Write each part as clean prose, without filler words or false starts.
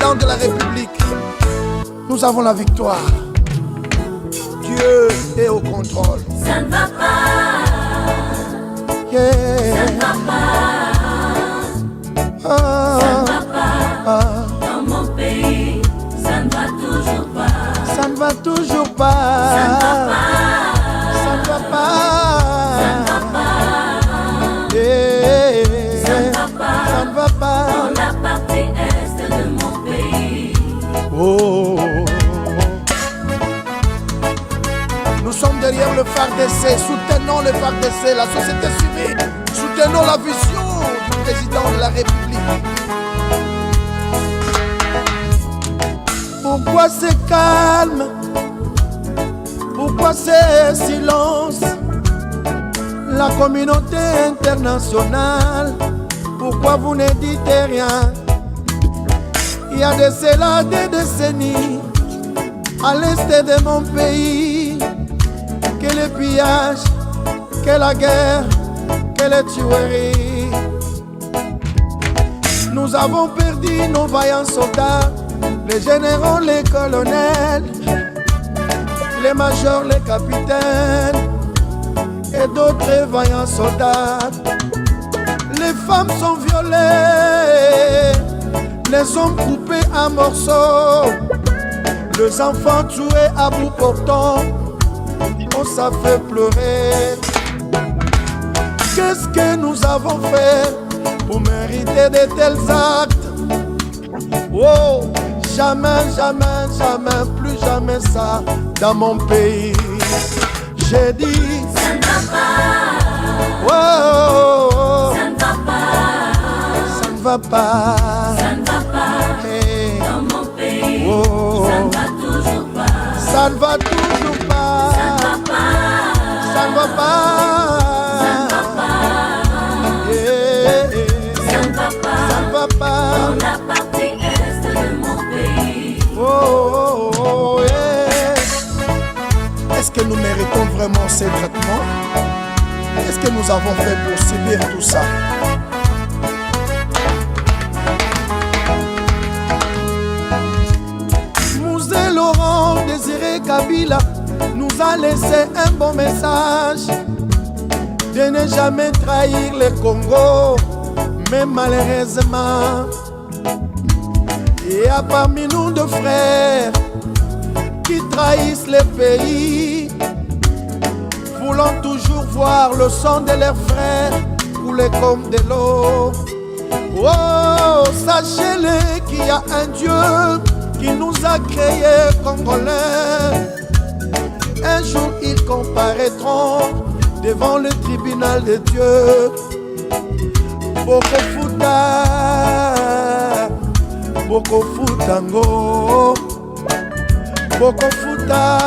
président de la République. Nous avons la victoire. Dieu est au contrôle. Ça ne va pas. Yeah. Ça ne va pas. Ça ne va pas. Dans mon pays, ça ne va toujours pas. Ça ne va toujours pas. Ça ne va pas. Ça ne va pas. Ça ne va pas. Yeah. Ça ne va pas. Ça ne va pas. Dans la partie est de mon pays. Oh. Nous sommes derrière le FARDC, soutenons le FARDC, la société civile, soutenons la vision du président de la République. Pourquoi c'est calme? Pourquoi c'est silence? La communauté internationale, pourquoi vous ne dites rien? Il y a de cela des décennies, à l'est de mon pays, que le pillage, que la guerre, que les tueries. Nous avons perdu nos vaillants soldats, les généraux, les colonels, les majors, les capitaines et d'autres vaillants soldats. Les femmes sont violées, les hommes coupés en morceaux, les enfants tués à bout portant. Oh, ça fait pleurer. Qu'est-ce que nous avons fait pour mériter de tels actes? Oh, jamais, jamais, jamais, plus jamais ça dans mon pays. J'ai dit, ça ne va pas. oh, oh, oh. Ça ne va pas. Ça ne va pas. Ça ne va pas. Hey. Dans mon pays, Oh. ça ne va toujours pas. Ça ne va toujours pas. Ça ne va pas. Ça ne va pas. Ça ne va pas. Yeah. Ça ne va pas. Ça ne va pas. Dans la partie est de mon pays. Oh, oh, oh, yeah. Est-ce que nous méritons vraiment ces traitements? Qu'est-ce que nous avons fait pour subir tout ça? Mouzé Laurent Désiré Kabila nous a laissé un bon message de ne jamais trahir le Congo, mais malheureusement il y a parmi nous deux frères qui trahissent le pays, voulant toujours voir le sang de leurs frères couler comme de l'eau. Oh, sachez-le qu'il y a un Dieu qui nous a créés Congolais. Un jour ils comparaîtront devant le tribunal de Dieu. Boko Futa, Boko Futango, Boko Futa.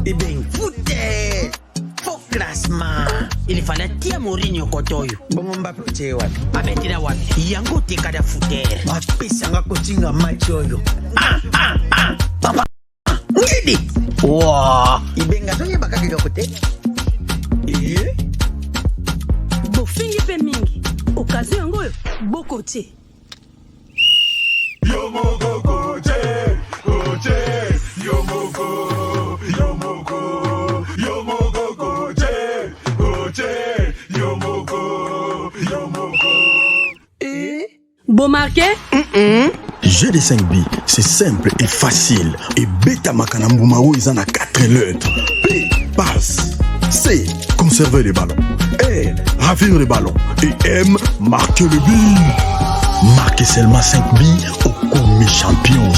Eh bien, foutez! Faux classement! Il fallait tirer Mourinho Kotoyo. Bon, Mbappé, tu es what? Abetira what? Yango te kada fouter. Mbappé, sanga kotinga match oyo. Papa! Ngidi! Wow! Ibenga sonye baka kidogo te? Eh? Bofingi pe mingi. Okazo yango yo, boko te. Yomoko koje, koje, yomoko, yomoko, yomoko koje, koje, yomoko, yomoko. Bon marqué? Jeu de 5 billes, c'est simple et facile. Et Beta Makanambumao, ils en a 4 lettres. P, passe. C, conserver les ballons. R, ravir les ballons. Et M, marquer le but. Marquez seulement 5 billes au commis champion.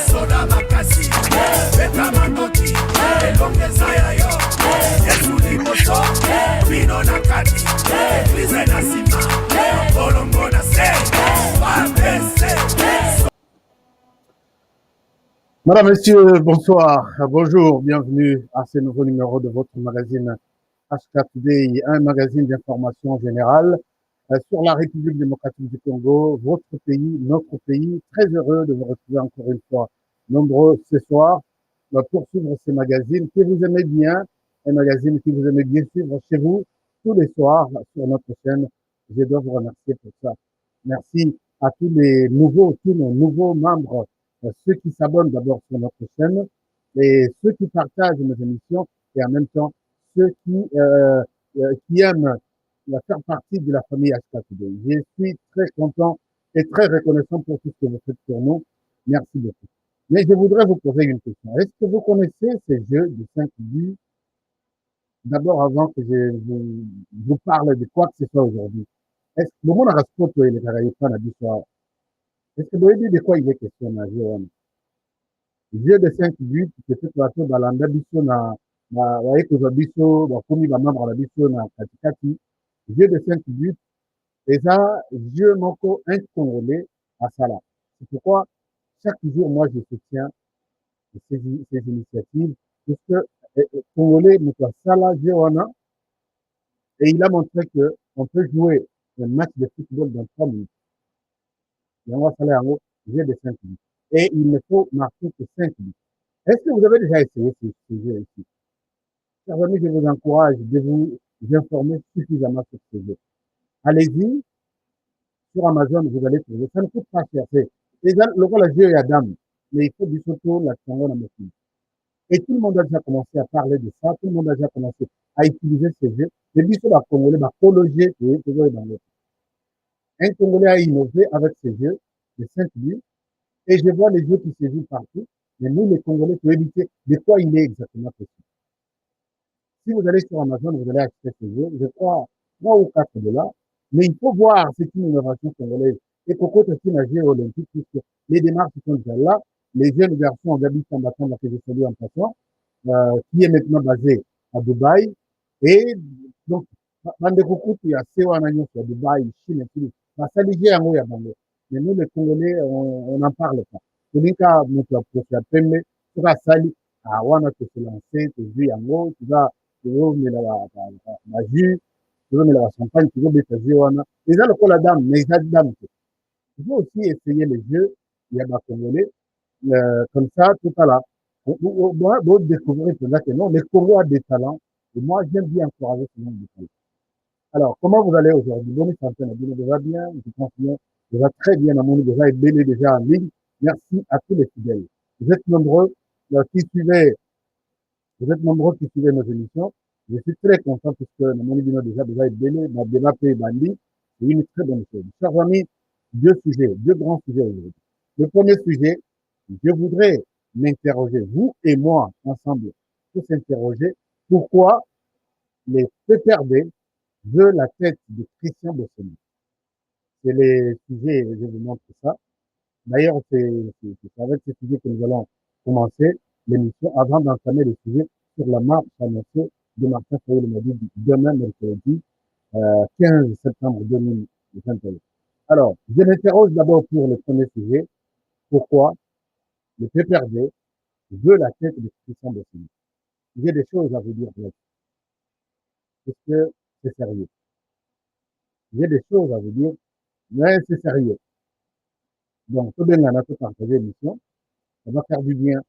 Soda Makasi, Madame, Messieurs, bonsoir, bonjour, bienvenue à ce nouveau numéro de votre magazine HK Today, un magazine d'information générale sur la République démocratique du Congo, votre pays, notre pays. Très heureux de vous retrouver encore une fois nombreux ce soir pour suivre ce magazine que vous aimez bien, un magazine que vous aimez bien suivre chez vous tous les soirs sur notre chaîne. Je dois vous remercier pour ça. Merci à tous nos nouveaux membres, ceux qui s'abonnent d'abord sur notre chaîne et ceux qui partagent nos émissions et en même temps ceux qui aiment faire partie de la famille HKTD. Je suis très content et très reconnaissant pour tout ce que vous faites pour nous. Merci beaucoup. Mais je voudrais vous poser une question. Est-ce que vous connaissez ces jeux de 5 buts? D'abord, avant que je vous parle de quoi que ce soit aujourd'hui. Est-ce que le monde a respecté les Caraïbes à l'histoire? Est-ce que vous avez dit de quoi il est question à jeu? Jeu de 5 buts, peut-être bato balanda biso na bayekozwa biso bakomi bamembre na biso na katikati. Jeu de 5 buts, eza jeu moko un Congolais asala. C'est pourquoi chaque jour, moi, je soutiens ces initiatives, puisque Congolais moto asala jeu wana, et il a montré que on peut jouer un match de football dans 3 minutes. Yango asala yango jeu de 5 buts. Et il ne faut marquer que 5 buts. Est-ce que vous avez déjà essayé ce jeu ici? Chers amis, je vous encourage de vous informer suffisamment sur ce jeu. Allez-y, sur Amazon, vous allez trouver. Ça ne coûte pas cher. Le rôle à jeu est Adam, mais il faut du surtout la chanson dans le film. Et tout le monde a déjà commencé à parler de ça, tout le monde a déjà commencé à utiliser ce jeu. Et puis sur la Congolais, va prolonger et toujours dans l'autre. Un Congolais a innové avec ce jeu de 5 buts, et je vois les jeux qui se jouent partout, mais nous, les Congolais, pour éviter de quoi il est exactement possible. Si vous allez sur Amazon, vous allez acheter ce jeu, je crois, 3 ou 4 $, mais il faut voir, c'est une innovation congolaise. Et Coco aussi n'a jeu olympique, puisque les démarches sont déjà là. Les jeunes garçons, Gabi Tambatamba, que je salue en passant, qui est maintenant basé à Dubaï. Et donc, Bande Coco, il y a Sewa Nagnon à Dubaï, Chine, et tout. Ça ligue à Moya Bango. Mais nous, les Congolais, on n'en parle pas. C'est le cas, nous, pour faire peine, tu vas salir, à Wana, tu te lancer, tu vis en haut, tu vas tozomela jus, tozomela champagne, tozobeta jus wana. Eza lokola dame, mais eza dame te. Il faut aussi essayer les jeux, il y a des Congolais, comme ça, tout à l'heure. On doit découvrir peut-être que non, le Congo a des talents, et moi, j'aime bien encourager ce nombre de talents. Alors, comment vous allez aujourd'hui? Bonne santé, Nadine, déjà bien, je pense bien, déjà très bien, à mon déjà est belé déjà en ligne. Merci à tous les fidèles. Vous êtes nombreux qui suivez Vous êtes nombreux qui suivez nos émissions. Je suis très content puisque mon émission déjà est belé, ma débat et bandi. C'est une très bonne chose. Chers amis, deux grands sujets aujourd'hui. Le premier sujet, je voudrais m'interroger, vous et moi, ensemble, tous s'interroger, pourquoi les PPRD veulent la tête de Christian Bossoni. C'est les sujets, je vous montre ça. D'ailleurs, c'est avec ce sujet que nous allons commencer l'émission avant d'entamer le sujet sur la marche annoncée de Martin Fayol Madi demain, mercredi, 15 septembre 2021. Alors, je m'interroge d'abord pour le premier sujet. Pourquoi le PPRD veut la tête de Christian Bossoni? J'ai des choses à vous dire là-dessus. Parce que c'est sérieux. J'ai des choses à vous dire, mais c'est sérieux. Donc, tout bien, on a tout partagé l'émission. Ça va faire du bien.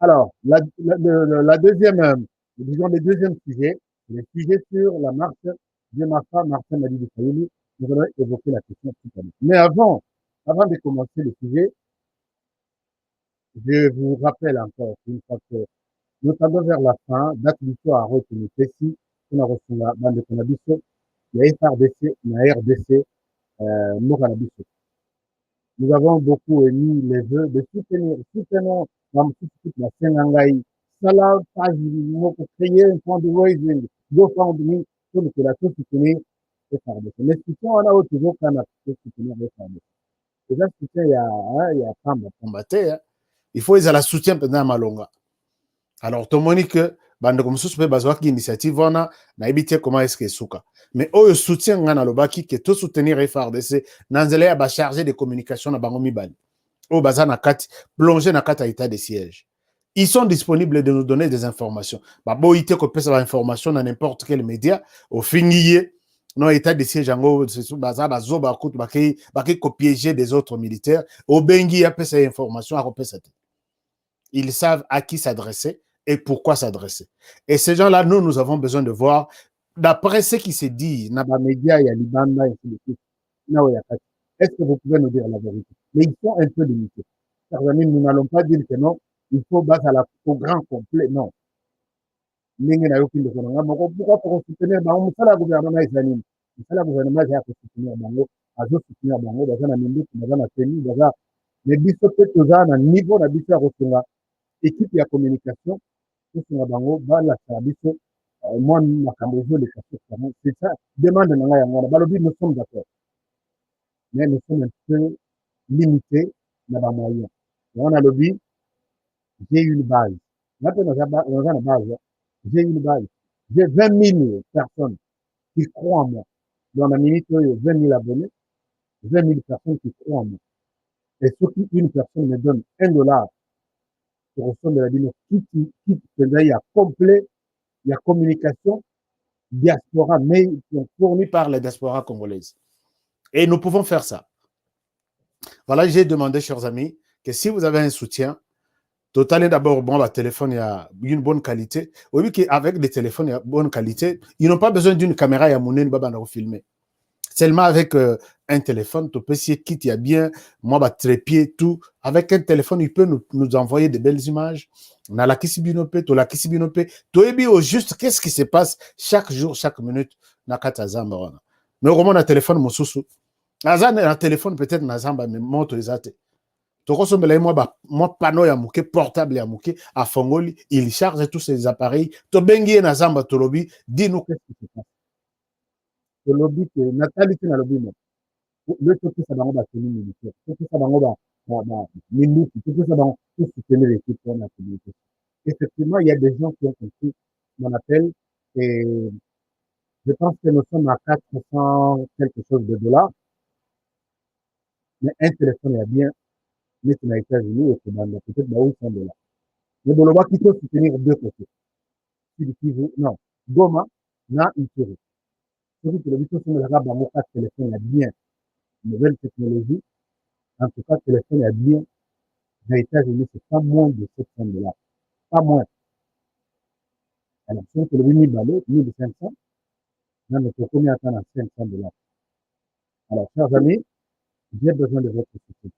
Alors, la deuxième, disons les deuxièmes sujets, les sujets sur la marche de ma femme, Martin Madi de Fayouli, nous allons évoquer la question tout à l'heure. Mais avant de commencer le sujet, je vous rappelle encore une fois que nous tendons vers la fin, date l'histoire à retenir ici, on a reçu la bande de cannabis, il y a FRDC, il y a RDC, mon cannabis. Nous avons beaucoup émis les vœux de soutenons la Sénangaï, Salah, page, pour créer un fonds de raising, GoFundMe, pour que la tout soutenir les FRDC. Mais si on a toujours qu'un appui soutenir les FRDC. Déjà, soutien, il y a Pamba, Pambate, il faut qu'ils aient la soutien pendant Malonga. Alors, tout le monde dit que, bande comme ça, peut baser une initiative, on a évité comment est-ce que souka. Mais eux, soutien, on a le baki, que tout soutenir FRDC, Nanzele a chargé de communication à Bangomi Bali. au bazana kati plongé na kati à état de siège. Ils sont disponibles de nous donner des informations. Bah boité ko pesa information dans n'importe quel média au finier non état de siège ngo baza bazo ba kutu ba ki copier des autres militaires au bengi a pesa information a pesa. Ils savent à qui s'adresser et pourquoi s'adresser. Et ces gens-là, nous avons besoin de voir, d'après ce qui se dit, est-ce que vous pouvez nous dire la vérité? Mais ils sont un peu limités. Chers amis, nous n'allons pas dire que non, il faut battre au grand complet. Non. Pourquoi pour soutenir le gouvernement islamique? Le gouvernement est soutenir Bango, à soutenir Bango, dans un minute, dans un atelier, dans un. Mais biso peut un niveau d'habitude à recevoir. Équipe de communication, moi, c'est ça, demande nous sommes d'accord. Mais nous sommes un peu limités dans la moyenne. On a le but, j'ai une base. Maintenant, dans une base, j'ai une base. J'ai 20 000 personnes qui croient en moi. Dans la minute, 20 000 abonnés, 20 000 personnes qui croient en moi. Et surtout, une personne me donne $1 pour recevoir de la dîme, il y a complet, il y a communication, diaspora, mais fournie par la diaspora congolaise. Et nous pouvons faire ça. Voilà, j'ai demandé, chers amis, que si vous avez un soutien, total d'abord, bon, le téléphone, il y a une bonne qualité. Oui, qu'avec des téléphones, il y a une bonne qualité. Ils n'ont pas besoin d'une caméra, il y a mon filmer. Seulement avec un téléphone, tu peux essayer qu'il y a bien, moi, trépied, tout. Avec un téléphone, il peut nous envoyer de belles images. On a la Kisibinope, tu la Kisibinope. Tu es au juste, qu'est-ce qui se passe chaque jour, chaque minute, na Katazamba. Mais au moins, on a téléphone, mon sous. Azan, un téléphone, peut-être, Nazamba, mais monte les athées. Tu ressembles moi, panneau ya mouké, portable ya mouké, à Fongoli, il charge tous ces appareils. Tu bengi Nazamba, tu lobby, dis-nous qu'est-ce qui se passe. Le lobby, Nathalie, c'est le lobby. Le truc, c'est dans la tenue militaire. C'est dans la minute, c'est dans tout soutenir l'équipe pour la communauté. Effectivement, il y a des gens qui ont compris mon appel et je pense que nous sommes à 400 quelque chose de dollars. Mais un téléphone est bien, mais c'est aux États-Unis et c'est dans peut-être $800. Mais dans le bas, qui peut soutenir deux côtés. Non, Goma, na Ituri. Celui qui le dit, c'est le téléphone est bien. Nouvelle technologie, en tout cas, le téléphone est bien. Dans les États-Unis, c'est pas moins de $700. Pas moins. Alors, si on peut le 1000 balles, 1500, là, nous pouvons combien attendre à $500. Alors, chers amis, j'ai besoin de votre soutien.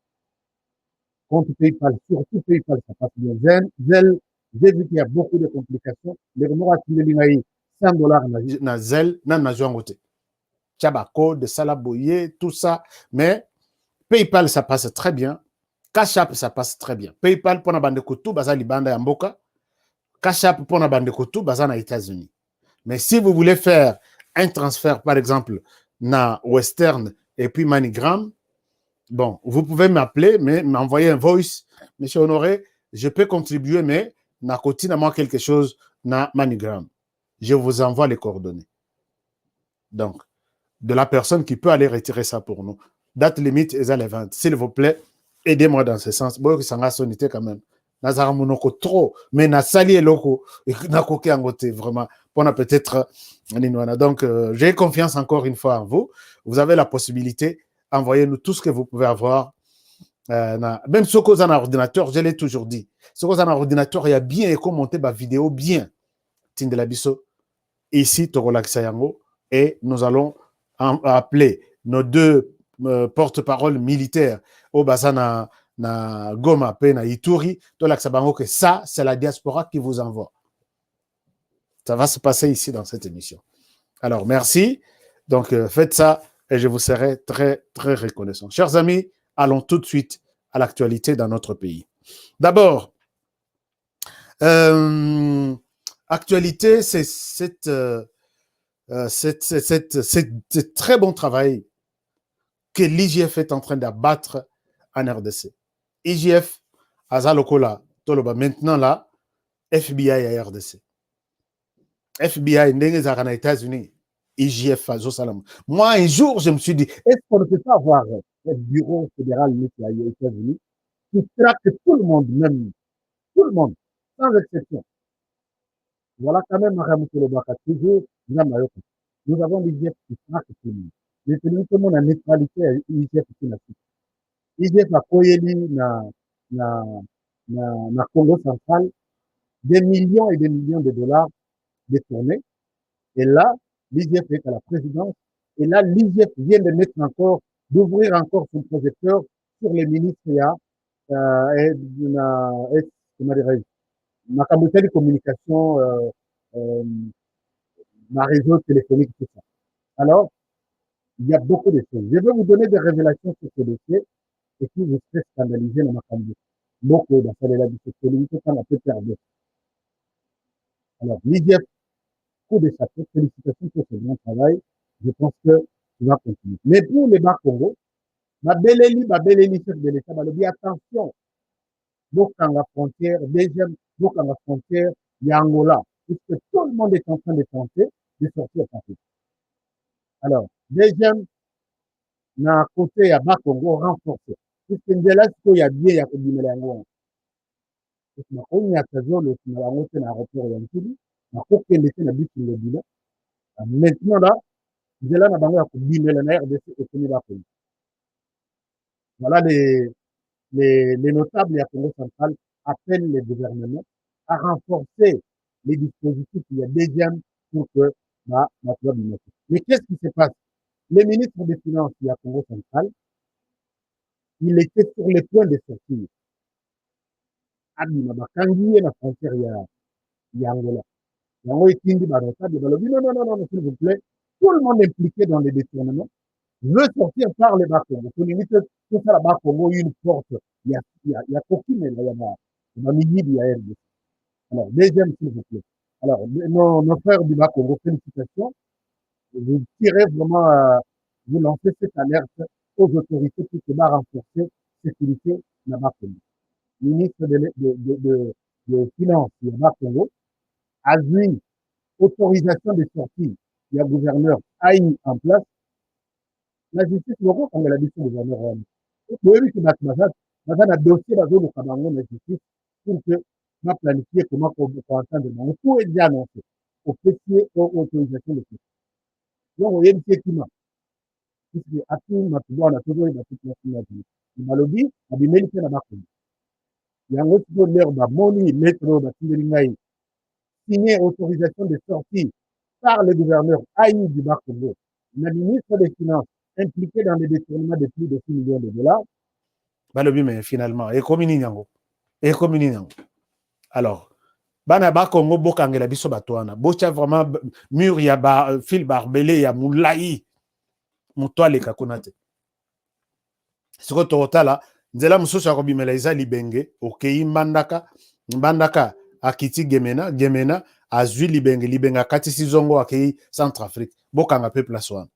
Compte PayPal, surtout PayPal, ça passe bien. Zelle, j'ai vu qu'il y a beaucoup de complications. Les remords à $100 na Zelle, na Jouangote. Tchabako, de Salaboye, tout ça. Mais PayPal, ça passe très bien. Cash App, ça passe très bien. PayPal, pour la bande de Koutou, baza libanda yamboka. Cash App, pour la bande de Koutou, baza na États-Unis. Mais si vous voulez faire un transfert, par exemple, na Western et puis MoneyGram, bon, vous pouvez m'appeler, mais m'envoyer un voice. Monsieur Honoré, je peux contribuer, mais na côté, na moi quelque chose, na MoneyGram. Je vous envoie les coordonnées. Donc, de la personne qui peut aller retirer ça pour nous. Date limite est à les 20. S'il vous plaît, aidez-moi dans ce sens. Bon, ça va sonner quand même. Nazara monoko trop, mais na sali et loko, na koké angoté, vraiment. Pour peut-être, donc, j'ai confiance encore une fois en vous. Vous avez la possibilité, envoyez-nous tout ce que vous pouvez avoir. Même ce qu'on a un ordinateur, je l'ai toujours dit. Ce qu'on a un ordinateur, il y a bien commenté ma vidéo bien. Tindela biso. Ici, Torolaxayango. Et nous allons appeler nos deux porte-parole militaires au Bazana na Goma pe na Ituri, que ça, c'est la diaspora qui vous envoie. Ça va se passer ici dans cette émission. Alors, merci. Donc, faites ça et je vous serai très, très reconnaissant. Chers amis, allons tout de suite à l'actualité dans notre pays. D'abord, actualité, c'est c'est très bon travail que l'IGF est en train d'abattre en RDC. IGF, Azalokola, Toloba, maintenant là, FBI à RDC. FBI, aux États-Unis, IGF, Azosalam. Moi, un jour, je me suis dit, est-ce qu'on ne peut pas avoir un bureau fédéral aux États-Unis qui traque tout le monde, même tout le monde, sans exception. Voilà quand même Maramoutou Lobaka, toujours, nous avons l'IGF qui traque tout le monde. Mais tout le monde a neutralité à l'IGF qui n'a pas. IGF a Koyeli na Congo central, des millions et des millions de dollars détournés. Et là, l'IGF est à la présidence. Et là, l'IGF vient de mettre encore, d'ouvrir encore son projecteur sur les ministres et comment dirais-je, ma communauté de communication, ma réseau téléphonique, tout ça. Alors, il y a beaucoup de choses. Je vais vous donner des révélations sur ce dossier et puis vous serez scandalisé dans ma communauté. Beaucoup dans celle-là du secteur, ça n'a pas perdu. Alors, l'IGF, coup de chapeau, félicitations pour ce grand travail. Je pense que tu vas continuer. Mais pour les Bas-Congo, Babeleli, chef de l'État, dit attention, donc à la frontière, deuxième, donc à la frontière, il y a Angola, puisque tout le monde est en train de tenter de sortir par là. Alors, deuxième, na côté ya Bas-Congo renforcé, puisque Ndela siko ya bien ya kobimela yango. Na konyata zolo na yango te na aéroport ya Ntili, na kokende te na bitu le bilan. Maintenant là, Ndela na bango ya kobimela na RDC ekoni Bas-Congo. Voilà les notables de la Congo central appellent les gouvernements à renforcer les dispositifs qu'il y a deuxième pour que mais qu'est-ce qui se passe? Le ministre des Finances de la Congo central, il était sur le point de sortir. Abima Bakangi et la frontière il y a Angola. Non, non, s'il vous plaît. Tout le monde impliqué dans les détournements veut sortir par les Bas-Congo. Tout ça, la Bas-Congo, une porte. Il y a aucune, il y a midi, il y a RDC. Alors, deuxième, s'il vous plaît. Alors, nos frères du Bas-Congo, félicitations. Vous tirez vraiment, vous lancez cette alerte aux autorités pour que va renforcer la sécurité de la Bas-Congo. Ministre de Finances du Bas-Congo a vu autorisation de sortie. Il y a gouverneur Aïe en place. La justice locale, quand elle a dit que le gouverneur Aïe. Vous voyez que dans un dossier de la zone de la justice, pour que va planifier comment on peut entendre. Tout est déjà annoncé. Au petit autorisation de sortie. Donc, vous voyez le piétinement. Puisque à tout, on a toujours eu la situation. Il m'a dit, il a dit, mais il fait la marque. Il y a un autre l'heure, Moni, métro, signé autorisation de sortie par le gouverneur Aïe du Bas-Congo, le ministre des Finances impliqué dans les détournements de plus de 6 millions de dollars. Balobi, mais finalement, et comme alors, Bana Bas-Congo, Bokangela Biso Batouana, Bocha vraiment mur, ya fil barbelé, ya moulaï, moutoile kakunate. Ce que tu as là, Nzela Moussoucha Robimela Isa Libenge, Okei Mbandaka, Akiti Gemena, Azui Libenga, Katisi Zongo, Akei Centrafrique, Bokanga peuple la soin.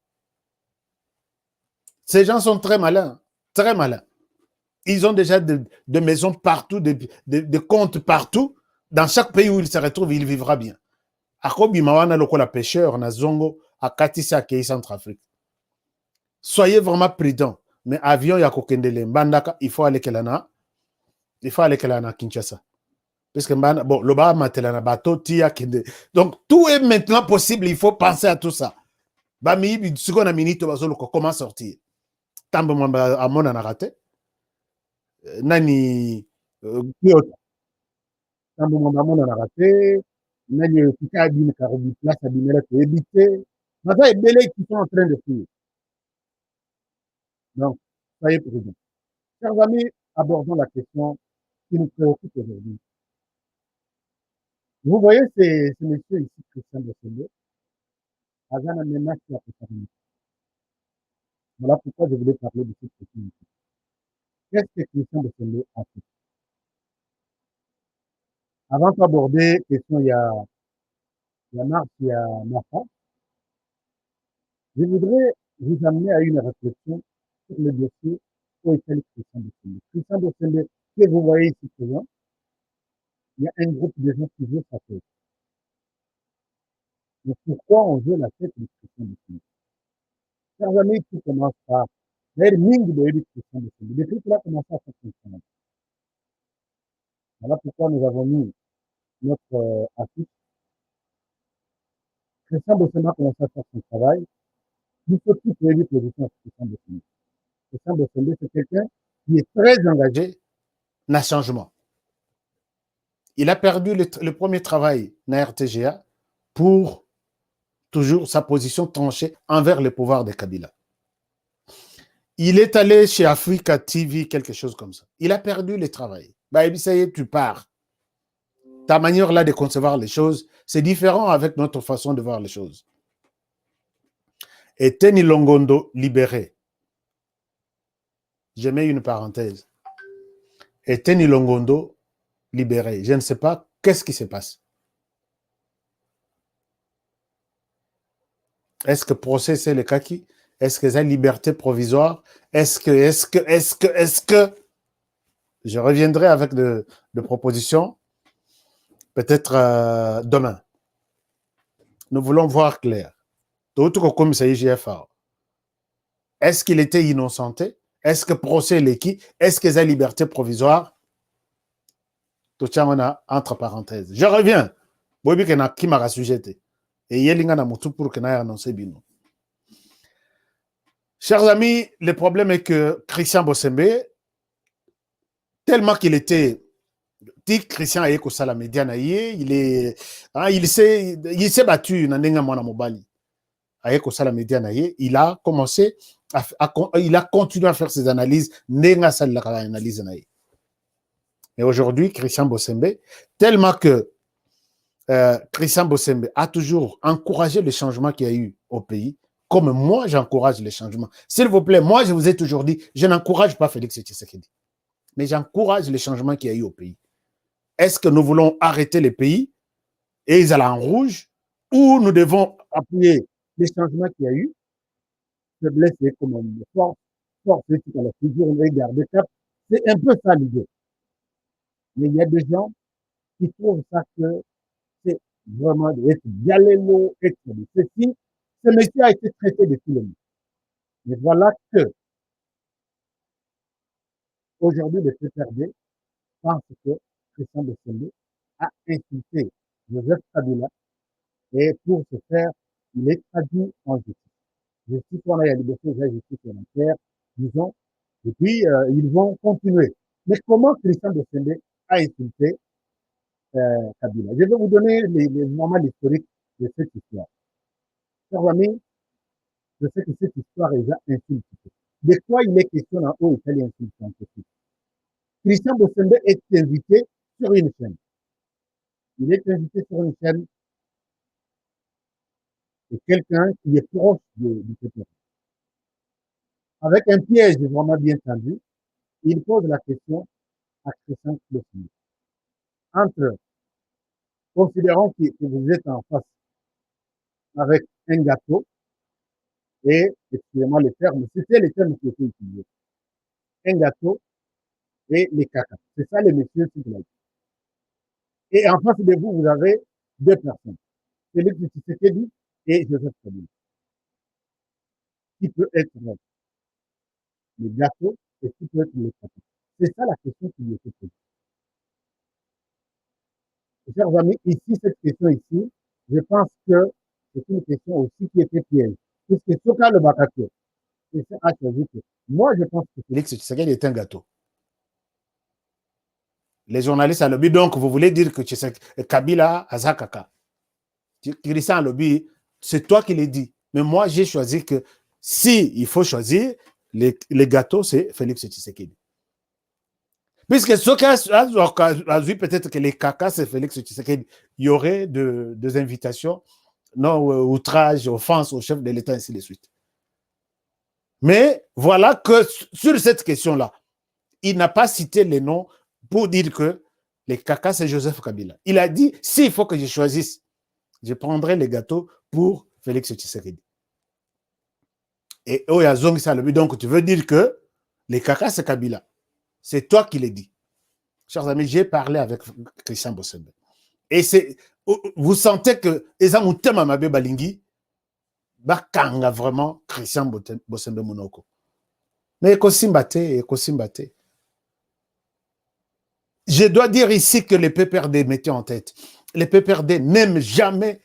Ces gens sont très malins, très malins. Ils ont déjà de maisons partout, de comptes partout. Dans chaque pays où il se retrouve, il vivra bien. Akobi Mawana Lokola pêcheur, na Zongo, Akatisi Akei Centrafrique. Soyez vraiment prudents. Mais avion ya kokendele Mbandaka, il faut aller kelana Kinshasa. Parce que bon, le bas matelana bateau tia kende. Donc tout est maintenant possible, il faut penser à tout ça. Bami seconde à minute bazolo comment sortir. Tambo mamba amona na raté. Nani Kyoto. Tambo mamba amona na raté. Nani tika abine karobi place abine là pour éviter. Maintenant il y a des qui sont en train de fuir. Donc, soyez prudents. Chers amis, abordons la question qui nous préoccupe aujourd'hui. Vous voyez ce monsieur ici, Christian Bosselé, Azana Mena qui a fait. Voilà pourquoi je voulais parler de cette question ici. Qu'est-ce que Christian Bosselé a fait? Avant d'aborder la question, il y a Marc, il y a Mafa. Je voudrais vous amener à une réflexion sur le dossier où est Christian Bosselé. Christian Bosselé, que vous voyez ici présent, il y a un groupe de gens qui veut sa tête. Mais pourquoi on veut la tête de Christian Bosselé? Chers amis, tout commence par d'ailleurs, Ming de Christian Bosselé. Depuis qu'il a commencé à faire son travail. Voilà pourquoi nous avons mis notre affiche. Christian Bossema a commencé à faire son travail. Il faut tout prévu position à Christian Bossema. Christian Bossema, c'est quelqu'un qui est très engagé dans le changement. Il a perdu le premier travail dans RTGA pour toujours sa position tranchée envers le pouvoir de Kabila. Il est allé chez Africa TV, quelque chose comme ça. Il a perdu le travail. Bah, ça y est, tu pars. Ta manière là de concevoir les choses, c'est différent avec notre façon de voir les choses. Et Teni Longondo libéré. Je mets une parenthèse. Et Teni Longondo libéré. Je ne sais pas qu'est-ce qui se passe. Est-ce que procès c'est le kaki? Est-ce que c'est liberté provisoire? Est-ce que je reviendrai avec de propositions peut-être demain. Nous voulons voir clair. Comme c'est IGFR. Est-ce qu'il était innocenté? Est-ce que procès est qui? Est-ce que c'est liberté provisoire? Tout ça, on a entre parenthèses. Je reviens. Bobi Kena qui m'a sujeté. Et Yelinga na mutu pour que n'a annoncé bino. Chers amis, le problème est que Christian Bosembe, tellement qu'il était dit Christian Ayeko Sala Medianaye, il s'est battu dans Nenga Mwana Mobali. Ayeko Sala Medianaye, il a commencé il a continué à faire ses analyses Nenga Sala analyse naye. Et aujourd'hui, Christian Bosembe, tellement que Christian Bosembe a toujours encouragé le changement qu'il y a eu au pays, comme moi j'encourage les changements. S'il vous plaît, moi je vous ai toujours dit, je n'encourage pas Félix Tshisekedi, mais j'encourage les changements qu'il y a eu au pays. Est-ce que nous voulons arrêter les pays et ils allaient en rouge, ou nous devons appuyer les changements qu'il y a eu, se blesser comme une force qui a la figure, on va garder cap. C'est un peu ça l'idée. Mais il y a des gens qui trouvent ça que c'est vraiment d'être dialélo, être de ceci. Ce monsieur a été traité de tout le monde. Mais voilà que aujourd'hui, le PPRD pense que Christian Bosembe a insulté Joseph Kabila et pour ce faire, il est traduit en justice. Justice, on a la liberté de la justice élémentaire, disons, et puis ils vont continuer. Mais comment Christian Bosembe a insulté Kabila? Je vais vous donner les moments historiques de cette histoire. Chers amis, je sais que cette histoire est déjà insultée. De quoi il est question en haut italien insulté? Christian Bosembe est invité sur une chaîne. Il est invité sur une chaîne de quelqu'un qui est proche du PPRD. Avec un piège vraiment bien tendu, il pose la question à Christian Bosembe. Considérons que vous êtes en face avec un gâteau et, excusez-moi les termes, c'était les termes qui étaient utilisés. Un gâteau et les caca. C'est ça les messieurs qui vous. Et en face de vous, vous avez deux personnes. Félix Tshisekedi et Joseph Kabila. Qui peut être le gâteau et qui peut être le caca? C'est ça la question qui lui est posée. Chers amis, ici, cette question ici, je pense que c'est une question aussi qui était piège. Puisque ce cas le Bakato, c'est ça à choisir. Moi, je pense que Félix Tshisekedi est un gâteau. Les journalistes à lobby, donc, vous voulez dire que Kabila a Zakaka. Christian à lobby, c'est toi qui l'as dit. Mais moi, j'ai choisi que si il faut choisir, les gâteaux, c'est Félix Tshisekedi. Puisque ce cas a vu peut-être que les caca, c'est Félix Tshisekedi. Il y aurait des invitations, non, outrage, offense au chef de l'État, ainsi de suite. Mais voilà que sur cette question-là, il n'a pas cité les noms pour dire que les caca, c'est Joseph Kabila. Il a dit, s'il faut que je choisisse, je prendrai les gâteaux pour Félix Tshisekedi. Et Oyazong, ça le but. Donc, tu veux dire que les caca, c'est Kabila. C'est toi qui l'as dit. Chers amis, j'ai parlé avec Christian Bosembe. Et vous sentez que Ezamutema Mabe Balingi bakanga vraiment Christian Bosembe Monoko. Mais ekosimbate. Je dois dire ici que les PPRD mettaient en tête. Les PPRD n'aiment jamais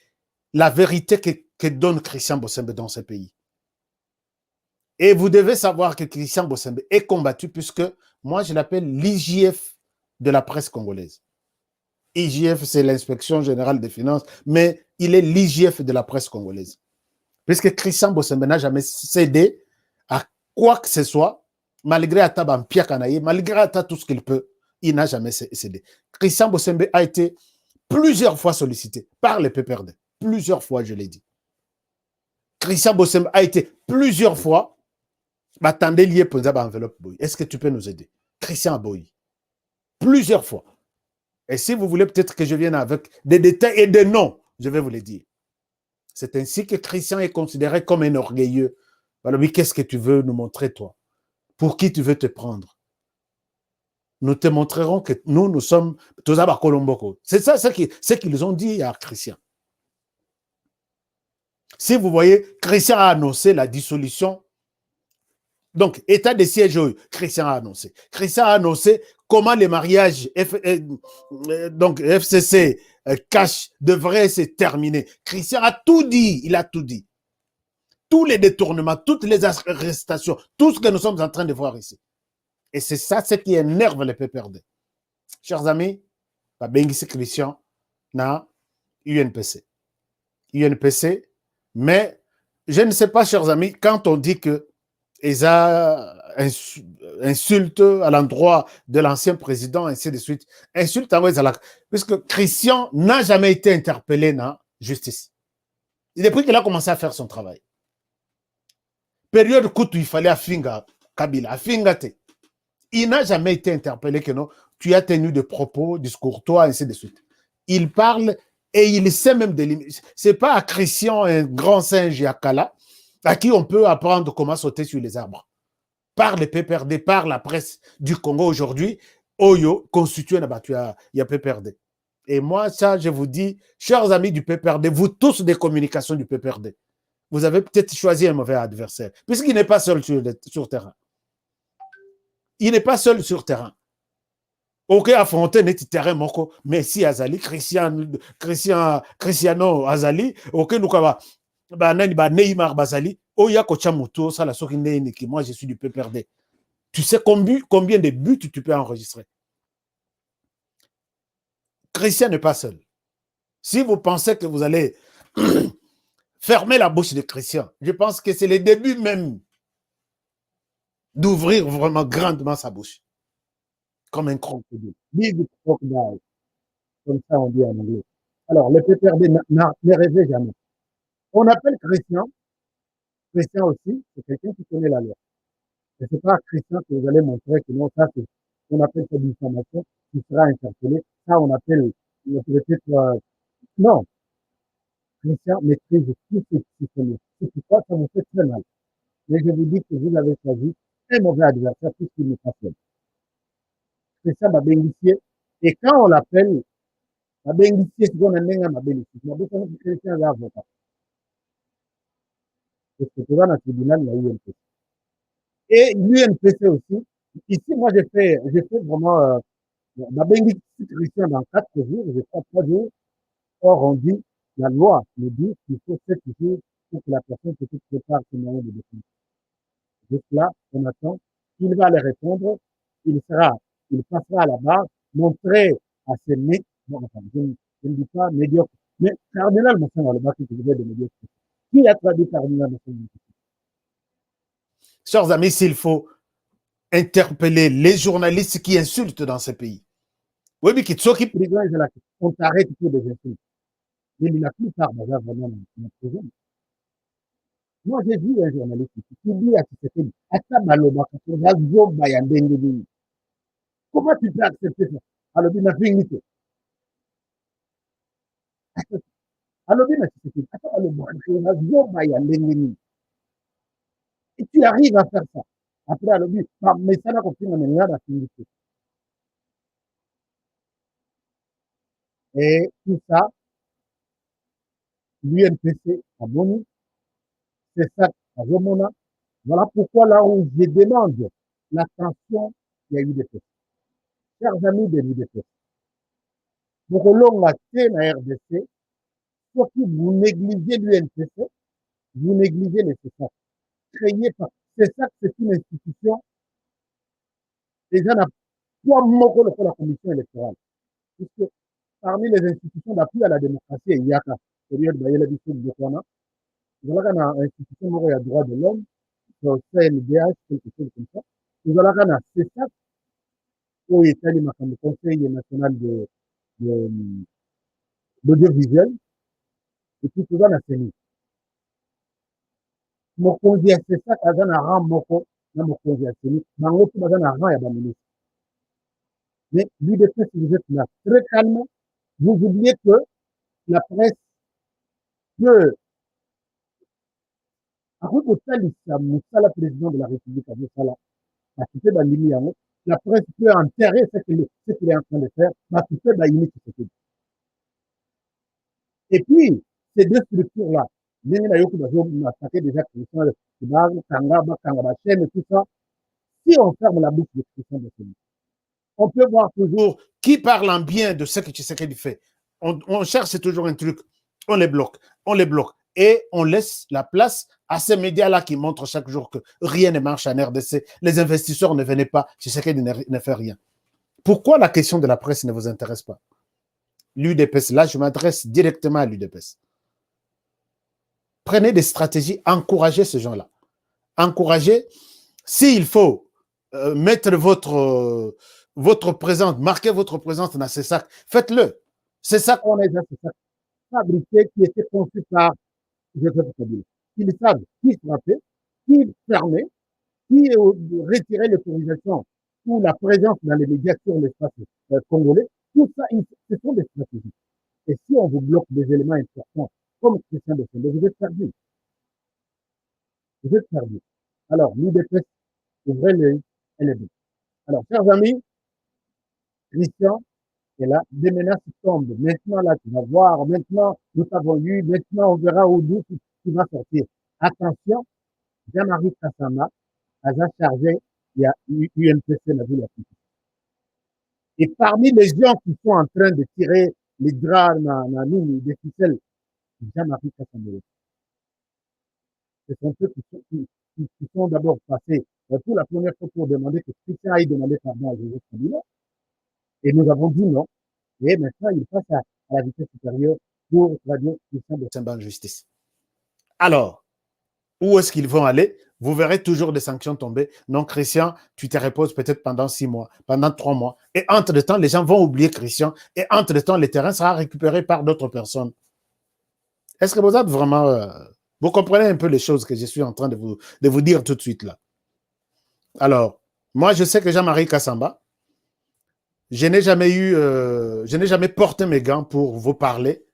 la vérité que donne Christian Bossembe dans ce pays. Et vous devez savoir que Christian Bossembe est combattu puisque moi, je l'appelle l'IGF de la presse congolaise. IGF, c'est l'inspection générale des finances, mais il est l'IGF de la presse congolaise. Puisque Christian Bossembe n'a jamais cédé à quoi que ce soit, malgré Ataban Piakanaye, malgré tout ce qu'il peut, il n'a jamais cédé. Christian Bossembe a été plusieurs fois sollicité par les PPRD. Plusieurs fois, je l'ai dit. Christian Bossembe a été plusieurs fois attendez lié pour enveloppe boy. Est-ce que tu peux nous aider? Christian Boy. Plusieurs fois. Et si vous voulez peut-être que je vienne avec des détails et des noms, je vais vous les dire. C'est ainsi que Christian est considéré comme un orgueilleux. Alors, oui, qu'est-ce que tu veux nous montrer, toi? Pour qui tu veux te prendre? Nous te montrerons que nous sommes tous à Colomboko. C'est ça ce qu'ils ont dit à Christian. Si vous voyez, Christian a annoncé la dissolution. Donc, état de siège, Christian a annoncé. Christian a annoncé comment les mariages donc FCC cash devraient se terminer. Christian a tout dit, il a tout dit. Tous les détournements, toutes les arrestations, tout ce que nous sommes en train de voir ici. Et c'est ça ce qui énerve les PPRD. Chers amis, Bengisi Christian na UNPC. UNPC, mais je ne sais pas, chers amis, quand on dit que Eza insulte à l'endroit de l'ancien président, ainsi de suite. Insulte à Ouezalak. Puisque Christian n'a jamais été interpellé dans la justice. Depuis qu'il a commencé à faire son travail. Période où il fallait Afinga Kabila, Afingate. Il n'a jamais été interpellé que non, tu as tenu des propos discourtois, ainsi de suite. Il parle et il sait même des limites. Ce n'est pas à Christian, un grand singe Yakala, à qui on peut apprendre comment sauter sur les arbres. Par les PPRD, par la presse du Congo aujourd'hui, Oyo constitue il y a PPRD. Et moi, ça, je vous dis, chers amis du PPRD, vous tous des communications du PPRD, vous avez peut-être choisi un mauvais adversaire, puisqu'il n'est pas seul sur terrain. Il n'est pas seul sur terrain. Ok, affronter net terrain moko, Messi Azali, Cristiano Azali, ok, nous avons Neymar Bazali, Oya Kochamuto, ça la qui moi je suis du PPRD. Tu sais combien de buts tu peux enregistrer? Christian n'est pas seul. Si vous pensez que vous allez fermer la bouche de Christian, je pense que c'est le début même d'ouvrir vraiment grandement sa bouche. Comme un crocodile. Big crocodile. Comme ça on dit en anglais. Alors, le PPRD ne rêvait jamais. On appelle Christian aussi, c'est quelqu'un qui connaît la loi. Et c'est pas Christian que vous allez montrer que non, ça, c'est ce qu'on appelle cette information qui sera interpellée. Ça, on appelle peut-être... non. Christian maîtrise tout ce qui se met. C'est pourquoi ça vous fait très mal. Mais je vous dis que vous avez choisi un mauvais adversaire puisqu'il n'est pas seul. Christian m'a bénéficié. Et quand on l'appelle, m'a bénéficié, c'est qu'on a m'a bénéficié. M'a bénéficié, Christian est avocat. Parce que tu vas dans le tribunal, il y a UNPC. Et l'UNPC aussi. Ici, moi, j'ai fait vraiment, ma bénédiction Christian dans 4 jours, j'ai fait 3 jours. Or, on dit, la loi nous dit qu'il faut 7 jours pour que la personne se prépare ce moyen de défense. Juste là, on attend. Il va les répondre. Il passera à la barre, montrer à ses maîtres, bon, enfin, je ne dis pas médiocre, mais cardinal Massanga, le bac qui devait de médiocre. Qui a traduit cardinal Massanga? Chers amis, s'il faut interpeller les journalistes qui insultent dans ce pays. Oui, mais qui s'occupent, on t'arrête pour des insultes. Mais la plupart, vraiment, prison. Moi, j'ai vu un journaliste qui dit à Tshisekedi, comment tu peux accepter ça? Alors, il m'a fait une idée. Alors, et tu arrives à faire ça. Après, alors, mais ça n'a compris, on est là, la finité. Et tout ça, l'UNPC a boni, c'est ça à Romona. Voilà pourquoi là où je demande l'attention, il y a eu des faits. chers amis de l'UDP, Bokolonga te na RDC, sauf que vous négligez l'UNPC, vous négligez les CESAC. Créé par CESAC, c'est une institution, et j'en ai trois mots pour la commission électorale. Puisque parmi les institutions d'appui à la démocratie, il y a période de la discussion de Kona, il y a une institution où il y a droit de l'homme, le CNDH, quelque chose comme ça. Il y a une CESAC, où il y a le Conseil national d'audiovisuel, et puis tout ça, la CENI. Mokonzi ya CESAC aza na rang moko na mokonzi ya CENI, bango tout baza na rang ya baministre. Mais l'UDP, si vous êtes là, très calme, vous oubliez que la presse peut, après kotalisa mosala président de la République azosala, bakite bandimi yango, la presse peut enterrer ce qu'il est en train de faire, bakite bayini Tshisekedi. Et puis, ces deux structures-là, ndenge na yoki bazoattaquer déjà Christian de Kanga, Bachene et tout ça, si on ferme la bouche de Christian de Tshisekedi, on peut voir toujours qui parle en bien de ce que Tshisekedi fait. On cherche toujours un truc, on les bloque, et on laisse la place à ces médias-là qui montrent chaque jour que rien ne marche en RDC, les investisseurs ne venaient pas, Tshisekedi ne fait rien. Pourquoi la question de la presse ne vous intéresse pas? L'UDPS, là je m'adresse directement à l'UDPS. Prenez des stratégies, encouragez ces gens-là. Encouragez, s'il faut mettre votre présence, marquez votre présence dans ces sacs, faites-le. C'est ça qu'on a déjà fabriqué, qui était conçu par Joseph Kabila. Ils savent qui frapper, qui fermer, qui retirer l'autorisation ou la présence dans les médias sur l'espace congolais. Tout ça, ce sont des stratégies. Et si on vous bloque des éléments importants, comme Christian de Sendé, vous êtes perdu. Vous êtes perdu. Alors, l'UDPS, ouvrez les LB. Alors, chers amis, Christian est là, des menaces tombent. Maintenant, là, tu vas voir, maintenant, nous t'avons eu, maintenant, on verra où d'où tu vas sortir. Attention, Jean-Marie Kassama a chargé, il y a UNPC, la ville à Kiki. Et parmi les gens qui sont en train de tirer les draps dans la ligne des ficelles, Jean-Marie Kassama. Ce sont ceux qui sont d'abord passés pour la première fois pour demander que Christian aille demander pardon à Joseph Kabila. Et nous avons dit non. Et maintenant, il passe à la vitesse supérieure pour traduire Christian de Sendé en justice. Alors, où est-ce qu'ils vont aller? Vous verrez toujours des sanctions tomber. Non, Christian, tu te reposes peut-être pendant 6 mois, pendant 3 mois. Et entre-temps, les gens vont oublier Christian. Et entre-temps, le terrain sera récupéré par d'autres personnes. Est-ce que vous êtes vraiment... vous comprenez un peu les choses que je suis en train de vous dire tout de suite là. Alors, moi, je sais que Jean-Marie Kassamba, je n'ai jamais porté mes gants pour vous parler.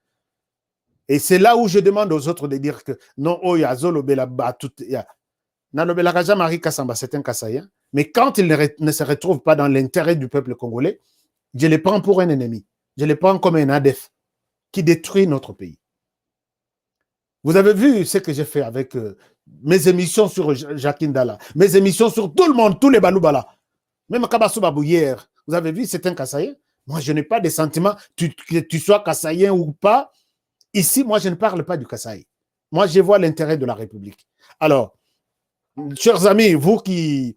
Et c'est là où je demande aux autres de dire que non, oh, ya zolo bela ba tout ya. Nalobela Jean-Marie Kassamba, c'est un Kassaïen. Mais quand il ne se retrouve pas dans l'intérêt du peuple congolais, je les prends pour un ennemi. Je les prends comme un ADF qui détruit notre pays. Vous avez vu ce que j'ai fait avec mes émissions sur Jacques Ndala, mes émissions sur tout le monde, tous les Baloubala. Même Kabassou Babou hier, vous avez vu, c'est un Kassaïen. Moi, je n'ai pas de sentiment, que tu sois Kassaïen ou pas. Ici, moi, je ne parle pas du Kasaï. Moi, je vois l'intérêt de la République. Alors, chers amis, vous qui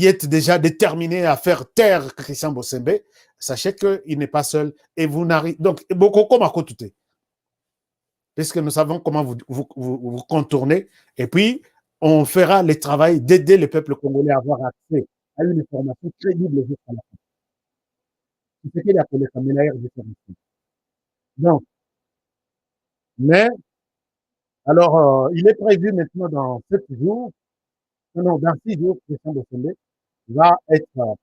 êtes déjà déterminés à faire taire Christian Bossembe, sachez qu'il n'est pas seul et vous n'arrivez... Donc, beaucoup comme à côté. Parce que nous savons comment vous contournez. Et puis, on fera le travail d'aider le peuple congolais à avoir accès à une information crédible jusqu'à la fin. C'est ce qu'il a appelé comme meilleur de service. Donc, mais, alors, il est prévu maintenant dans 7 jours, non, dans 6 jours, Christian Bossembe va être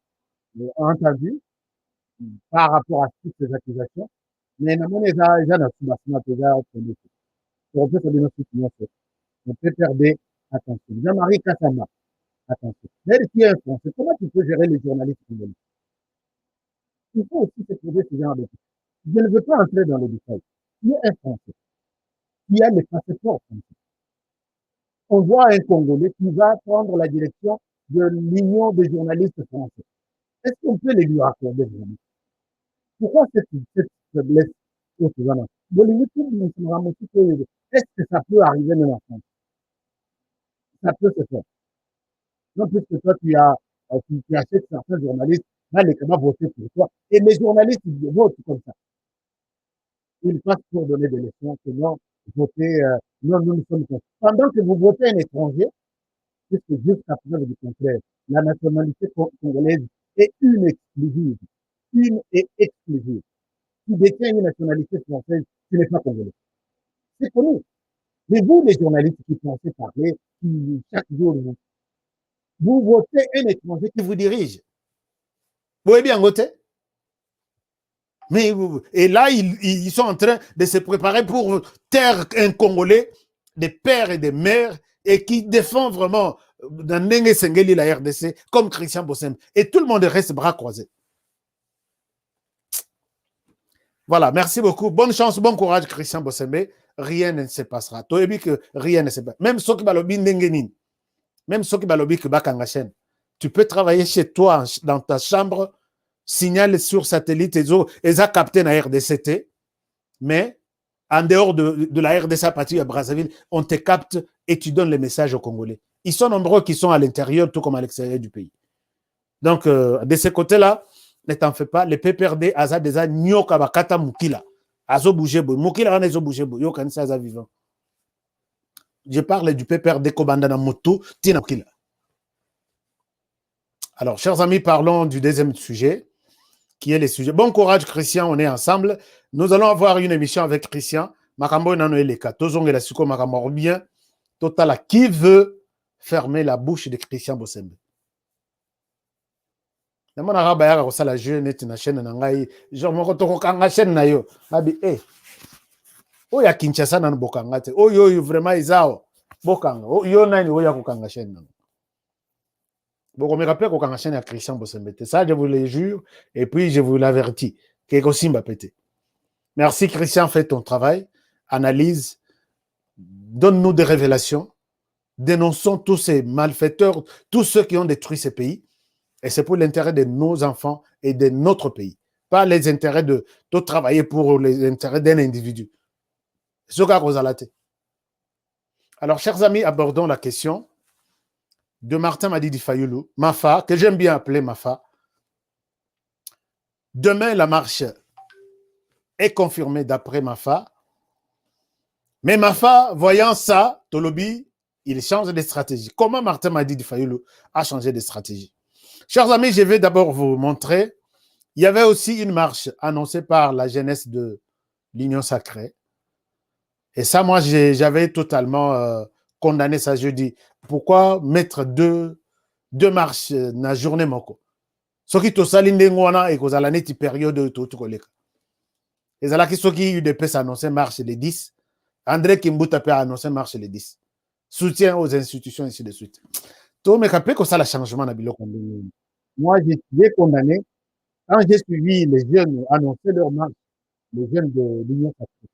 entendu par rapport à toutes ces accusations. Mais on peut perdre attention. Jean-Marie Kassama, attention. Mais qui est un Français, comment tu peux gérer les journalistes congolais? Il faut aussi se poser ce genre de questions. Je ne veux pas entrer dans le détail. Il y a un Français qui a le passeport français. On voit un Congolais qui va prendre la direction de l'Union des journalistes français. Est-ce qu'on peut les lui accorder vraiment? Pourquoi cette faiblesse au Soudan? Est-ce que ça peut arriver même en France? Ça peut se faire. Non, puisque toi, tu achètes certains journalistes, là, les camarades voter pour toi. Et les journalistes, ils votent comme ça. Ils passent pour donner des leçons, que non, voter, non, nous sommes contre. Pendant que vous votez un étranger, puisque jusqu'à preuve du contraire, la nationalité congolaise est une exclusive. Une et exclusive. Tu détiens une nationalité française, tu n'es pas congolais. C'est connu. Mais vous, les journalistes qui pensez parler, qui chaque jour, vous votez un étranger qui vous dirige. Vous voyez bien voter? Mais, et là, ils sont en train de se préparer pour taire un Congolais, des pères et des mères, et qui défend vraiment dans Nenge Sengeli la RDC, comme Christian Bossem. Et tout le monde reste bras croisés. Voilà, merci beaucoup. Bonne chance, bon courage, Christian Bossembe. Rien ne se passera. Tu as vu que rien ne se passera. Même ceux qui balobi ndengenin, même ceux qui balobi que bakangachen, tu peux travailler chez toi, dans ta chambre, signal sur satellite, et ça capté dans la RDCT, mais en dehors de la RDC à partir de Brazzaville, on te capte et tu donnes les messages aux Congolais. Ils sont nombreux qui sont à l'intérieur, tout comme à l'extérieur du pays. Donc, de ce côté-là, ne t'en fais pas, les PPRD, Aza déjà, Nyoka Bakata Mukila. Azo bougebo. Mukila wana ezo bougebo. Yo kanisa Aza vivant. Je parle du PPRD Kobandana Moto, Tina Mukila. Alors, chers amis, parlons du deuxième sujet, qui est le sujet. Bon courage, Christian, on est ensemble. Nous allons avoir une émission avec Christian. Makambo Nano Eleka. Tozong et la Suko Makambo bien. Totala. Qui veut fermer la bouche de Christian Bossembe? Je suis en la jeune na chaîne na ngai genre moko to kanga chaîne na yo abi o ya Kinshasa na bokanga te o yo vraiment izao bokanga o yo nani o ya kokanga chaîne na boko me rappelle kokanga chaîne ya Christian Bossembe ça je vous le jure et puis je vous l'avertis que Kosimba pété. Merci Christian, fais ton travail, analyse, donne-nous des révélations, dénonçons tous ces malfaiteurs, tous ceux qui ont détruit ces pays. Et c'est pour l'intérêt de nos enfants et de notre pays. Pas les intérêts de travailler pour les intérêts d'un individu. Alors, chers amis, abordons la question de Martin Madidi Fayoulou, Mafa, que j'aime bien appeler Mafa. Demain, la marche est confirmée d'après Mafa. Mais Mafa, voyant ça, Tolobi, il change de stratégie. Comment Martin Madidi Fayoulou a changé de stratégie? Chers amis, je vais d'abord vous montrer. Il y avait aussi une marche annoncée par la jeunesse de l'Union Sacrée. Et ça, moi, j'avais totalement condamné ça. Je dis, pourquoi mettre deux marches dans la journée moko? Ce qui est salindengwana et que l'année période de tout collecte. Et ça là qui UDP annoncé marche les 10. André Kimbuta a annoncé marche les 10. Soutien aux institutions ainsi de suite. Mais qu'après que ça, le changement n'a pas condamné. Moi, j'ai condamné. Quand j'ai suivi les jeunes annoncer leur marche, les jeunes de l'Union Sacrée,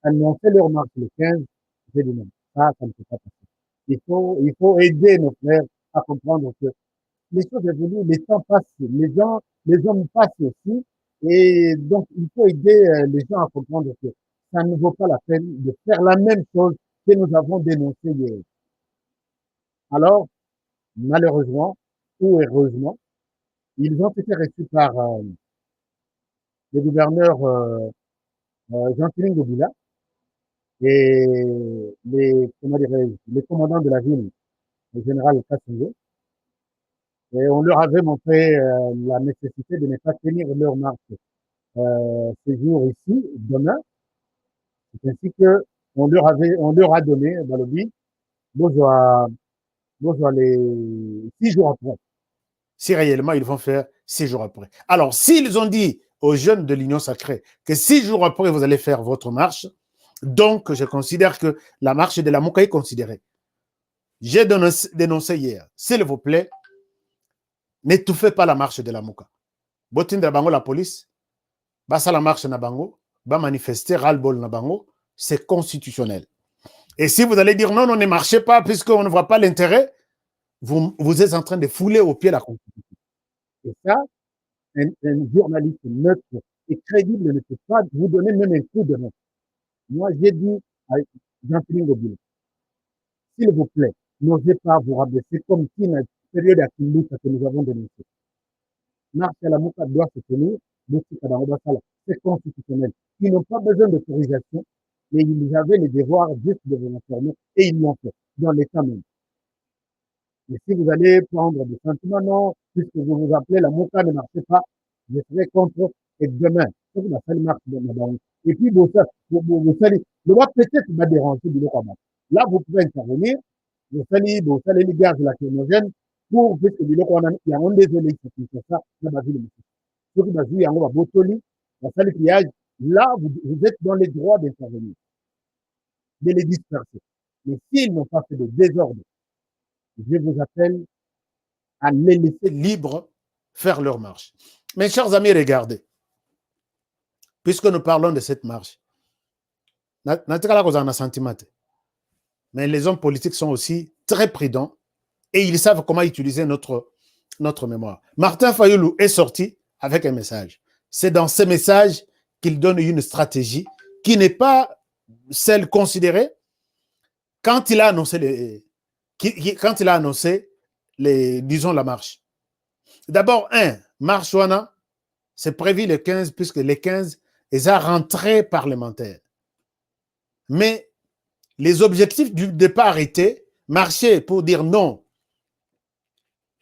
annoncer leur marche le 15, j'ai dit non, ça ne peut pas passer. Il faut aider nos frères à comprendre que les choses évoluent, les temps passent, les hommes passent aussi, et donc il faut aider les gens à comprendre que ça ne vaut pas la peine de faire la même chose que nous avons dénoncé hier. Alors, malheureusement ou heureusement, ils ont été reçus par le gouverneur Jean-Philippe Gobila et les commandants de la ville, le général Kassingo. Et on leur avait montré la nécessité de ne pas tenir leur marche ce jour ici, demain. C'est ainsi que on leur a donné dans le but, les 6 jours après. Si réellement ils vont faire 6 jours après. Alors, s'ils ont dit aux jeunes de l'Union Sacrée que 6 jours après, vous allez faire votre marche, donc je considère que la marche de la Mouka est considérée. J'ai dénoncé hier, s'il vous plaît, n'étouffez pas la marche de la Mouka. Botin de Bango, la police, basa la marche na Bango, va manifester ras-le-bol na Bango, c'est constitutionnel. Et si vous allez dire non, ne marchez pas puisqu'on ne voit pas l'intérêt, vous êtes en train de fouler au pied la Constitution. Et ça, un journaliste neutre et crédible ne peut pas vous donner même un coup de main. Moi, j'ai dit à Jean-Philippe Gobile, s'il vous plaît, n'osez pas vous rabaisser comme si une période à Kimbuta que nous avons dénoncée. Marche à la Mouka doit se tenir, c'est constitutionnel. Ils n'ont pas besoin d'autorisation, mais ils avaient le devoir juste de vous informer et ils l'ont fait, dans l'état même. Mais si vous allez prendre des sentiments, non, puisque vous vous appelez la Mouka ne marche pas, je serai contre et demain. Et puis, vous savez, le roi peut-être va déranger du combat. Là, vous pouvez intervenir, vous savez, les gaz lacrymogènes pour, puisque il y a un désolé qui fait ça, dans la ville. Ceux qui basent en Botoli, la salle pillage, là, vous êtes dans les droits d'intervenir, de les disperser. Mais s'ils n'ont pas fait de désordre, je vous appelle à les laisser libres faire leur marche. Mes chers amis, regardez. Puisque nous parlons de cette marche, mais les hommes politiques sont aussi très prudents et ils savent comment utiliser notre mémoire. Martin Fayoulou est sorti avec un message. C'est dans ce message qu'il donne une stratégie qui n'est pas celle considérée quand il a annoncé disons, la marche. D'abord, marche wana, c'est prévu le 15, puisque les 15, ils ont rentré parlementaire. Mais les objectifs du départ étaient marcher pour dire non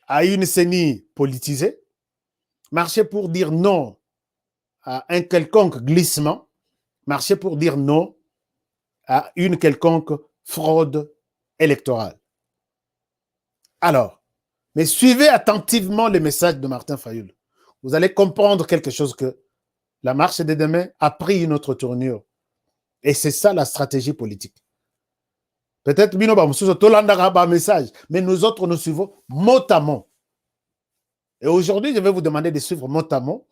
à une CENI politisée, marcher pour dire non à un quelconque glissement, marcher pour dire non à une quelconque fraude électorale. Alors, mais suivez attentivement les messages de Martin Fayoulou. Vous allez comprendre quelque chose, que la marche de demain a pris une autre tournure. Et c'est ça la stratégie politique. Peut-être Bino Bamoussou, Tolandara message, mais nous autres, nous suivons mot à mot. Et aujourd'hui, je vais vous demander de suivre mot à mot.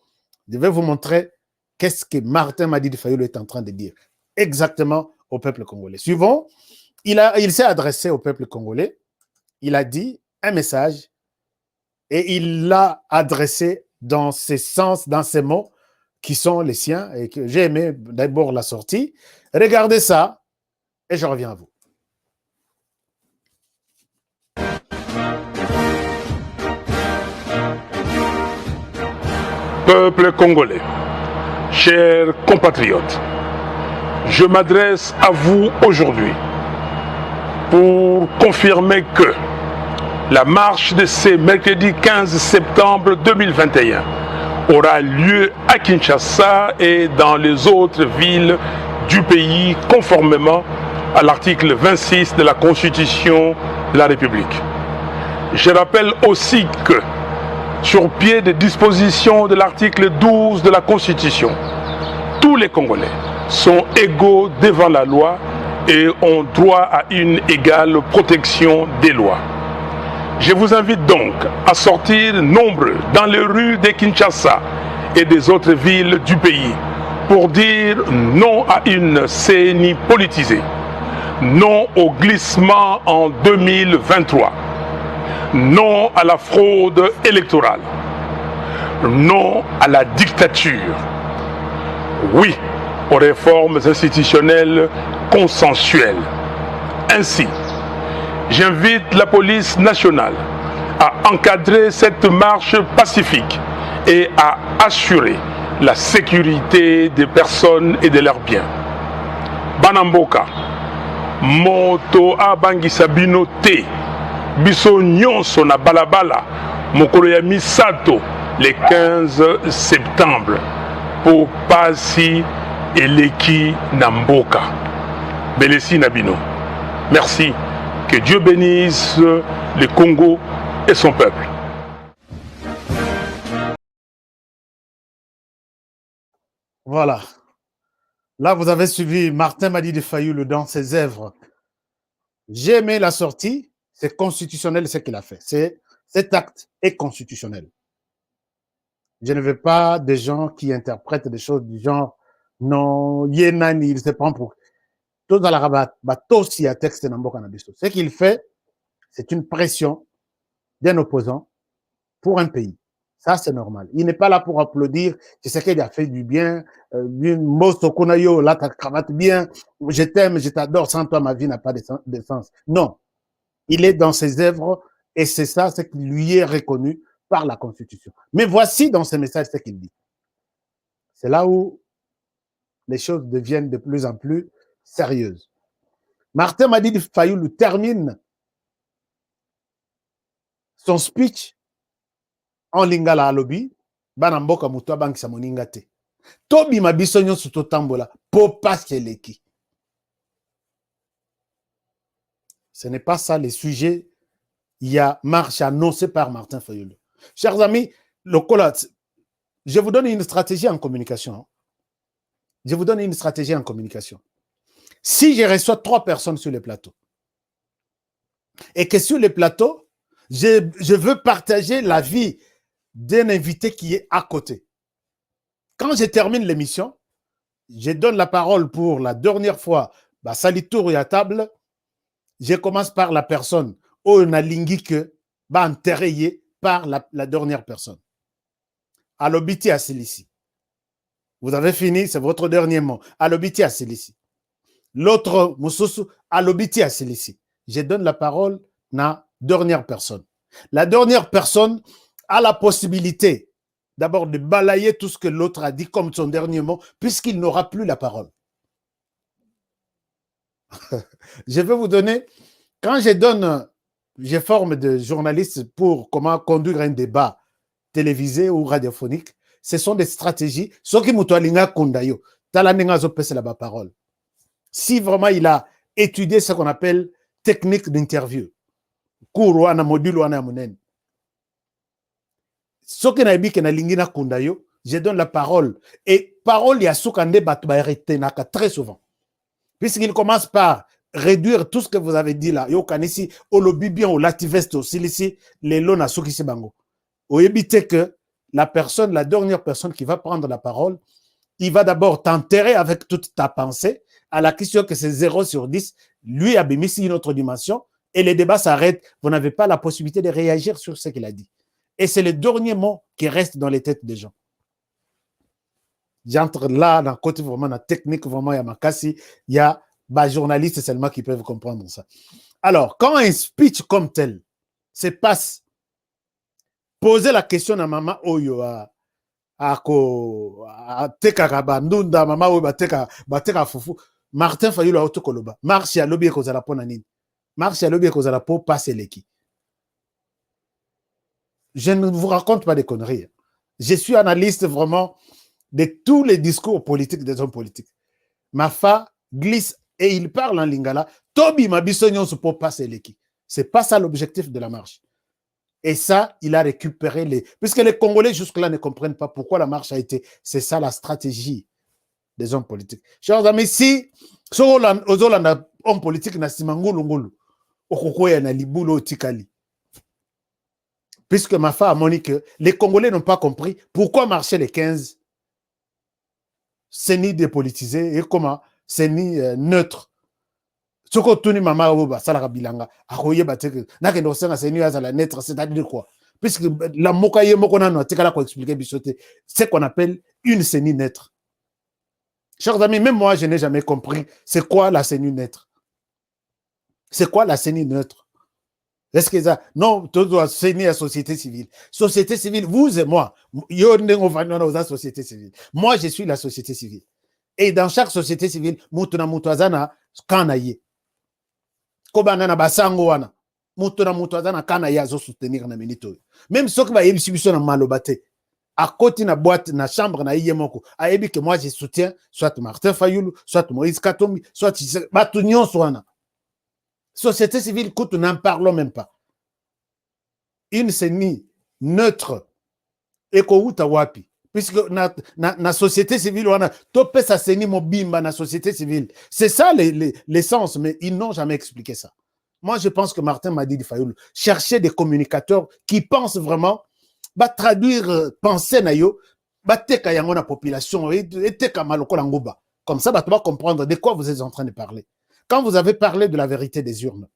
Je vais vous montrer qu'est-ce que Martin Madidi Fayoulou est en train de dire exactement au peuple congolais. Suivons, il s'est adressé au peuple congolais, il a dit un message et il l'a adressé dans ces sens, dans ces mots qui sont les siens et que j'ai aimé d'abord la sortie. Regardez ça et je reviens à vous. Peuple congolais, chers compatriotes, je m'adresse à vous aujourd'hui pour confirmer que la marche de ce mercredi 15 septembre 2021 aura lieu à Kinshasa et dans les autres villes du pays conformément à l'article 26 de la Constitution de la République. Je rappelle aussi que, sur pied des dispositions de l'article 12 de la Constitution, tous les Congolais sont égaux devant la loi et ont droit à une égale protection des lois. Je vous invite donc à sortir nombreux dans les rues de Kinshasa et des autres villes du pays pour dire non à une CENI politisée, non au glissement en 2023, non à la fraude électorale, non à la dictature, oui aux réformes institutionnelles consensuelles. Ainsi, j'invite la police nationale à encadrer cette marche pacifique et à assurer la sécurité des personnes et de leurs biens. Banamboka, moto abangisa bino te, biso nyonso na balabala, mokolo ya misato, le 15 septembre, pour pasi eleki namboka. Belesi nabino. Merci. Que Dieu bénisse le Congo et son peuple. Voilà. Là, vous avez suivi Martin Madidi Fayoulou dans ses œuvres. J'ai aimé la sortie. C'est constitutionnel ce qu'il a fait. Cet acte est constitutionnel. Je ne veux pas des gens qui interprètent des choses du genre non, Yenani, il se prend pour. Ce qu'il fait, c'est une pression d'un opposant pour un pays. Ça, c'est normal. Il n'est pas là pour applaudir. Je sais qu'il a fait du bien. Mosto Kunayo, là, ta cravate bien. Je t'aime, je t'adore. Sans toi, ma vie n'a pas de sens. Non. Il est dans ses œuvres et c'est ça, ce qui lui est reconnu par la Constitution. Mais voici dans ce message ce qu'il dit. C'est là où les choses deviennent de plus en plus sérieuses. Martin Madidi Fayoulou termine son speech en lingala alobi, bana mboka mutu abangisa moninga te. Tobi mabiso nyonso totambola po paseleki. Ce n'est pas ça le sujet. Il y a marche annoncée par Martin Fayoulou. Chers amis, je vous donne une stratégie en communication. Je vous donne une stratégie en communication. Si je reçois 3 personnes sur le plateau, et que sur le plateau, je veux partager la vie d'un invité qui est à côté. Quand je termine l'émission, je donne la parole pour la dernière fois, Salitour et à table, je commence par la personne où on a lingi que enterré par la dernière personne. Alobiti à Célici. Vous avez fini, c'est votre dernier mot. Alobiti à Célici. L'autre, Moussousou, Alobiti à Célici. Je donne la parole à la dernière personne. La dernière personne a la possibilité d'abord de balayer tout ce que l'autre a dit comme son dernier mot, puisqu'il n'aura plus la parole. Je vais vous donner, quand je forme des journalistes pour comment conduire un débat télévisé ou radiophonique, ce sont des stratégies. Ce qui m'a kondayo, talanenga zo pese la parole. Si vraiment il a étudié ce qu'on appelle technique d'interview, cours ou un module ou un amunen. Ce qui n'a pas lingina kondayo, je donne la parole. Et parole, il y a ce qu'on a très souvent. Puisqu'il commence par réduire tout ce que vous avez dit là. Yo kanisi, olobi bien ou lativeste aussi ici, les lots na soki bango. Ou éviter que la dernière personne qui va prendre la parole, il va d'abord t'enterrer avec toute ta pensée à la question que c'est 0 sur 10. Lui a mis une autre dimension et le débat s'arrête. Vous n'avez pas la possibilité de réagir sur ce qu'il a dit. Et c'est le dernier mot qui reste dans les têtes des gens. J'entre là, dans le côté vraiment, dans la technique, vraiment, il y a Makassi, il y a journalistes seulement qui peuvent comprendre ça. Alors, quand un speech comme tel se passe, poser la question à maman Oyo, à Teka Bandunda, maman Oyo, Bateka Fufu, Martin Fayoulou a autokoloba. Marche à l'objet qu'on a la peau nanine. Marche à l'objet qu'on a la peau, passe l'équipe. Je ne vous raconte pas des conneries. Je suis analyste vraiment de tous les discours politiques des hommes politiques. Mafa glisse et il parle en lingala. Tobi mabisonyon se peut passer l'équipe. C'est pas ça l'objectif de la marche. Et ça, il a récupéré les... Puisque les Congolais jusque-là ne comprennent pas pourquoi la marche a été... C'est ça la stratégie des hommes politiques. Chers amis, si aux hommes politiques na simangulu okokoya na libulo tikali. Puisque Mafa a moni que les Congolais n'ont pas compris pourquoi marcher les 15. C'est ni dépolitisé et comment c'est ni neutre. Ce que tout le monde a bilanga, c'est-à-dire quoi? Puisque la mokaye mokona expliquer ce qu'on appelle une CENI neutre. Chers amis, même moi, je n'ai jamais compris c'est quoi la CENI neutre. C'est quoi la CENI neutre? Est-ce que ça? Non, tout doit CENI à société civile. Société civile, vous et moi, société civile. Moi, je suis la société civile. Et dans chaque société civile, mutuna mutazana kanaye. Kobana na basango wana. Mutuna mutazana kanaye azo soutenir na minito. Même ceux qui va yebisibiso na malobate. À côté na boîte na chambre na yemoko. Ayebi que moi je soutiens soit Martin Fayoulou, soit Moïse Katumbi, soit Batunion Swana. Société civile, écoute, n'en parlons même pas. Une CENI neutre et kouta wapi. Puisque na société civile, on a topé sa CENI mobimba na société civile. C'est ça l'essence, mais ils n'ont jamais expliqué ça. Moi, je pense que Martin Madidi Fayoulou cherchait des communicateurs qui pensent vraiment, traduire penser na yo, teka yango na population, et teka maloko langoba. Comme ça, tu vas comprendre de quoi vous êtes en train de parler. Quand vous avez parlé de la vérité des urnes,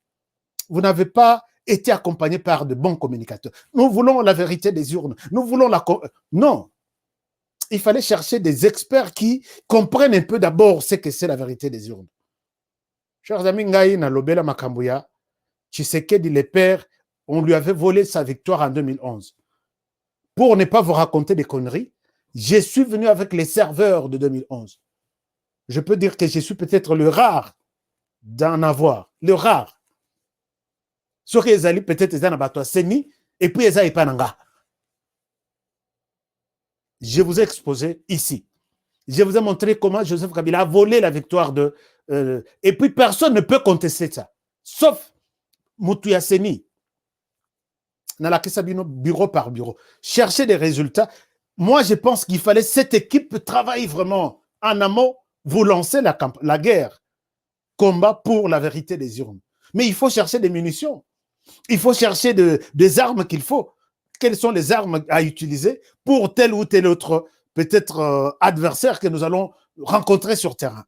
vous n'avez pas était accompagné par de bons communicateurs. Nous voulons la vérité des urnes. Nous voulons la... Non. Il fallait chercher des experts qui comprennent un peu d'abord ce que c'est la vérité des urnes. Chers amis, Ngaï na Lobela Makambouya, Tshisekedi le père, on lui avait volé sa victoire en 2011. Pour ne pas vous raconter des conneries, je suis venu avec les serveurs de 2011. Je peux dire que je suis peut-être le rare d'en avoir. Le rare. Ce que les alliés peut-être les anabattoirs Seni et puis les alliés Pananga. Je vous ai exposé ici. Je vous ai montré comment Joseph Kabila a volé la victoire de... et puis personne ne peut contester ça. Sauf Moutuya Seni. Dans la Kessabino, bureau par bureau. Chercher des résultats. Moi, je pense qu'il fallait cette équipe travailler vraiment en amont, vous lancer la guerre. Combat pour la vérité des urnes. Mais il faut chercher des munitions. Il faut chercher des armes qu'il faut. Quelles sont les armes à utiliser pour tel ou tel autre peut-être adversaire que nous allons rencontrer sur terrain.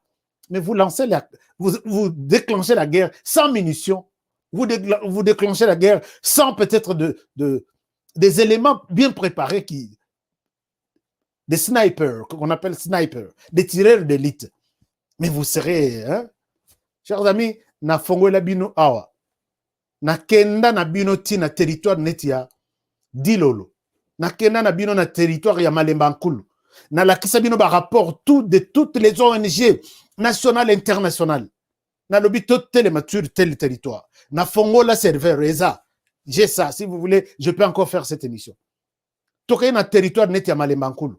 Mais vous lancez vous déclenchez la guerre sans munitions. Vous déclenchez la guerre sans peut-être des éléments bien préparés des snipers, qu'on appelle snipers, des tireurs d'élite. Mais vous serez, hein? Chers amis, na fongola bino awa. Na kenda na bino ti na territoire netia dilolo. Na kenda na bino na territoire ya Malemba Nkulu. Na lakisa bino ba rapport de toutes les ONG nationales et internationales. Na lobi tout tel territoire. Na fongola serveur eza. J'ai ça, si vous voulez, je peux encore faire cette émission. Toké na territoire netia Malemba Nkulu.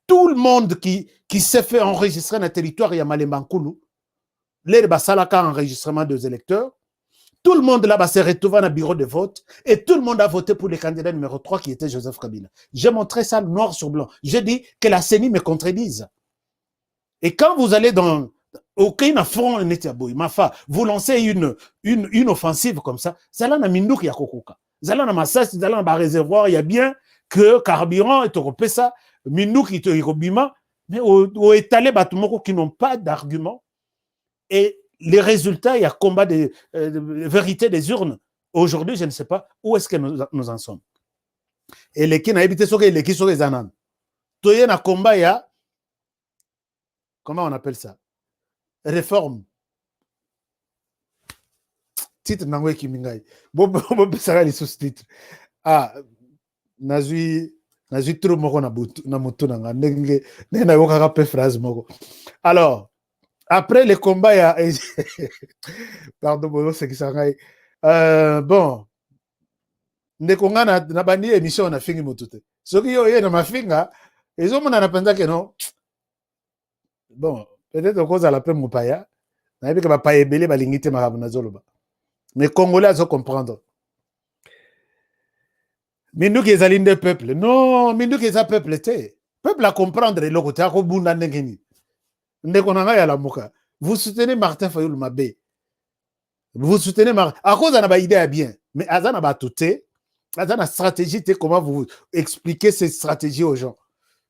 Tout le monde qui s'est fait enregistrer dans le territoire ya Malemba Nkulu, les basalaka enregistrement des électeurs, tout le monde là-bas s'est retrouvé dans le bureau de vote et tout le monde a voté pour le candidat numéro 3 qui était Joseph Kabila. J'ai montré ça noir sur blanc. J'ai dit que la CENI me contredise. Et quand vous allez dans aucun front vous lancez une offensive comme ça, zala na mindouk ya kokoka. Zala na massage, zala na réservoir, il y a bien que carburant et tokopé ça, mindouk ito irobima, mais au étalé batumoko qui n'ont pas d'argument. Et les résultats, il y a combat de vérité des urnes. Aujourd'hui, je ne sais pas où est-ce que nous en sommes. Et les qui n'ont habité sur les qui sont les ananes. Tout y a combat, il y a, comment on appelle ça? Réforme. Titre n'angwe ki mingai. Bon, ça va les sous-titres. Ah, nazui trop moko na mutu nanga. Nena yoka kape phrase moko. Alors, après les combats, il y a... Pardon, c'est qui ça. Bon. Ndekonga na bandi émission na fingi motute. Soki yo ye na mafinga, ezo mona na penza que non. Bon, peut-être cause à la peine mupaya. Na yebi que ba paye belé ba lingite marabu na zoloba. Mais Congolais zo comprendre. Minduki ezali nde peuple. Non, minduki eza peuple te. Peuple à comprendre le côté à ko bunda ndengeni. Vous soutenez Martin Fayulu Mabé. Vous soutenez Martin. À cause de la idée bien. Mais à la touté, à la stratégie, comment vous expliquez cette stratégie aux gens.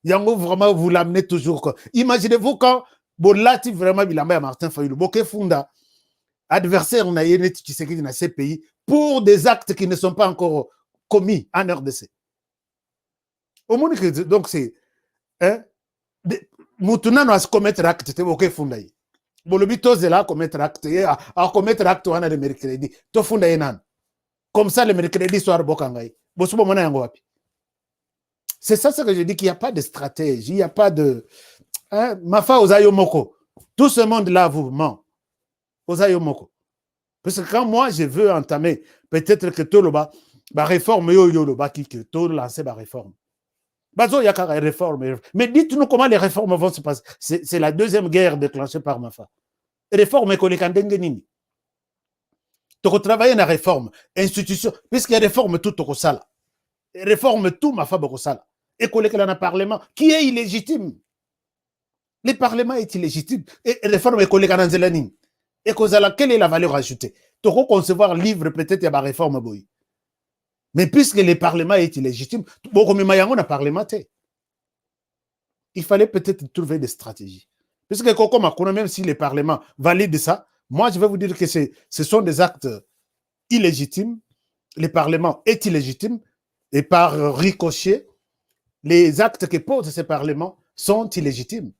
Yango vraiment vous l'amenez toujours. Imaginez-vous quand Bolati vraiment il a Martin Fayulu. Boké Funda, adversaire on a yéné qui s'est dans ces pays pour des actes qui ne sont pas encore commis en RDC. Au moins donc c'est hein. Mutuna no as commettre acte te boke funda yi bolobi tozela commettre acte a commettre acte wana le mercredi to funda yenan comme ça le mercredi soir bokangai bosubo mona yango wapi. C'est ça ce que je dis, qu'il n'y a pas de stratégie, il n'y a pas de hein? Mafa ozayo moko, tout ce monde là vous ment ozayo moko, parce que quand moi je veux entamer peut-être que tout le bas ba réforme yo le bas qui que tout lancer ba réforme. Mais dites-nous comment les réformes vont se passer. C'est la deuxième guerre déclenchée par Mafa. Réforme économique. Tu travailles dans la réforme, institution, puisqu'il y a réforme tout au sala. Réforme tout Mafa Bokosala. Économique dans le Parlement, qui est illégitime. Le Parlement est illégitime. Et réforme économique dans Zelani. Et quelle est la valeur ajoutée? Tu peux concevoir livre peut-être à la réforme boy. Mais puisque le Parlement est illégitime, il fallait peut-être trouver des stratégies. Puisque même si le Parlement valide ça, moi je vais vous dire que ce sont des actes illégitimes le Parlement est illégitime et par ricochet, les actes que pose ce Parlement sont illégitimes.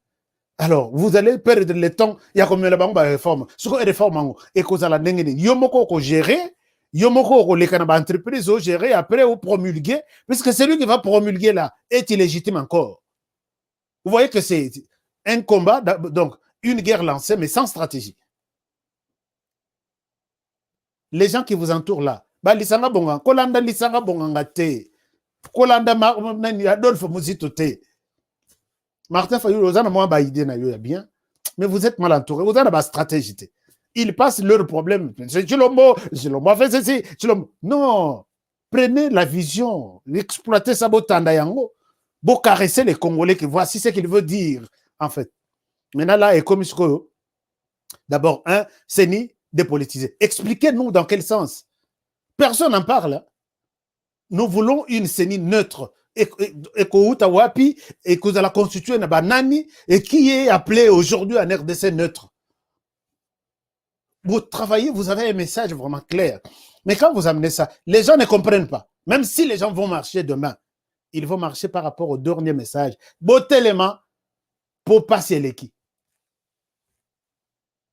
Alors, vous allez perdre le temps. Il y a combien de réformes? Ce qu'on réforme, et qu'on a la nengeni, yomoko ko gérer, yomoko ko les canabas entreprises au gérer, après au promulguer, puisque celui qui va promulguer là est illégitime encore. Vous voyez que c'est un combat, donc une guerre lancée, mais sans stratégie. Les gens qui vous entourent là, bah lisanga bonga, kolanda lisanga bonga te, kolanda Adolphe Muzito te. Martin Fayou, vous avez moins idée bien, mais vous êtes mal entouré, vous avez une stratégie. Ils passent leurs problèmes. Fait ceci, non, prenez la vision, exploitez ça, vous caressez les Congolais qui voici ce qu'il veut dire, en fait. Maintenant, là, et comme d'abord, c'est ni dépolitisé. Expliquez-nous dans quel sens. Personne n'en parle. Nous voulons une CENI neutre. Et que vous allez constituer une banani et qui est appelé aujourd'hui en RDC neutre. Vous travaillez, vous avez un message vraiment clair. Mais quand vous amenez ça, les gens ne comprennent pas. Même si les gens vont marcher demain, ils vont marcher par rapport au dernier message. Botélément pour passer l'équipe.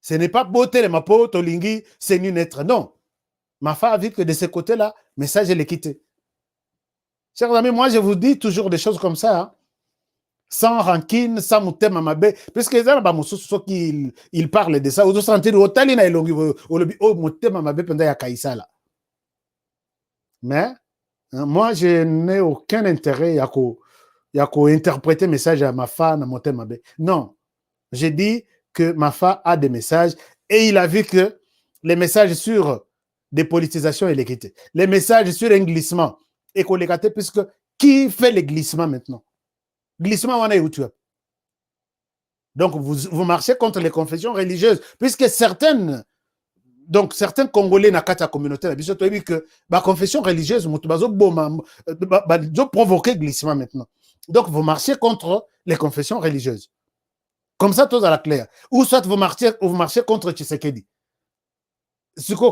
Ce n'est pas botélément pour Tolingi, c'est une neutre. Non. Ma femme a vu que de ce côté-là, message est quitté. Chers amis, moi je vous dis toujours des choses comme ça, hein. Sans rancune, sans moutem amabé, parce que il parle de ça. Vous sentez mais moi je n'ai aucun intérêt à interpréter message à ma femme à moutem amabé. Non, j'ai dit que ma femme a des messages et il a vu que les messages sur des politisations et l'équité, les messages sur un glissement et qu'on les gâte, puisque qui fait les glissements maintenant? Glissement, on est YouTube. Donc, vous marchez contre les confessions religieuses, puisque certains Congolais n'ont pas de communauté, ils ont dit que la confession religieuse, provoquer glissement maintenant. Donc, vous marchez contre les confessions religieuses. Comme ça, tout à la claire. Ou soit vous marchez contre Tshisekedi.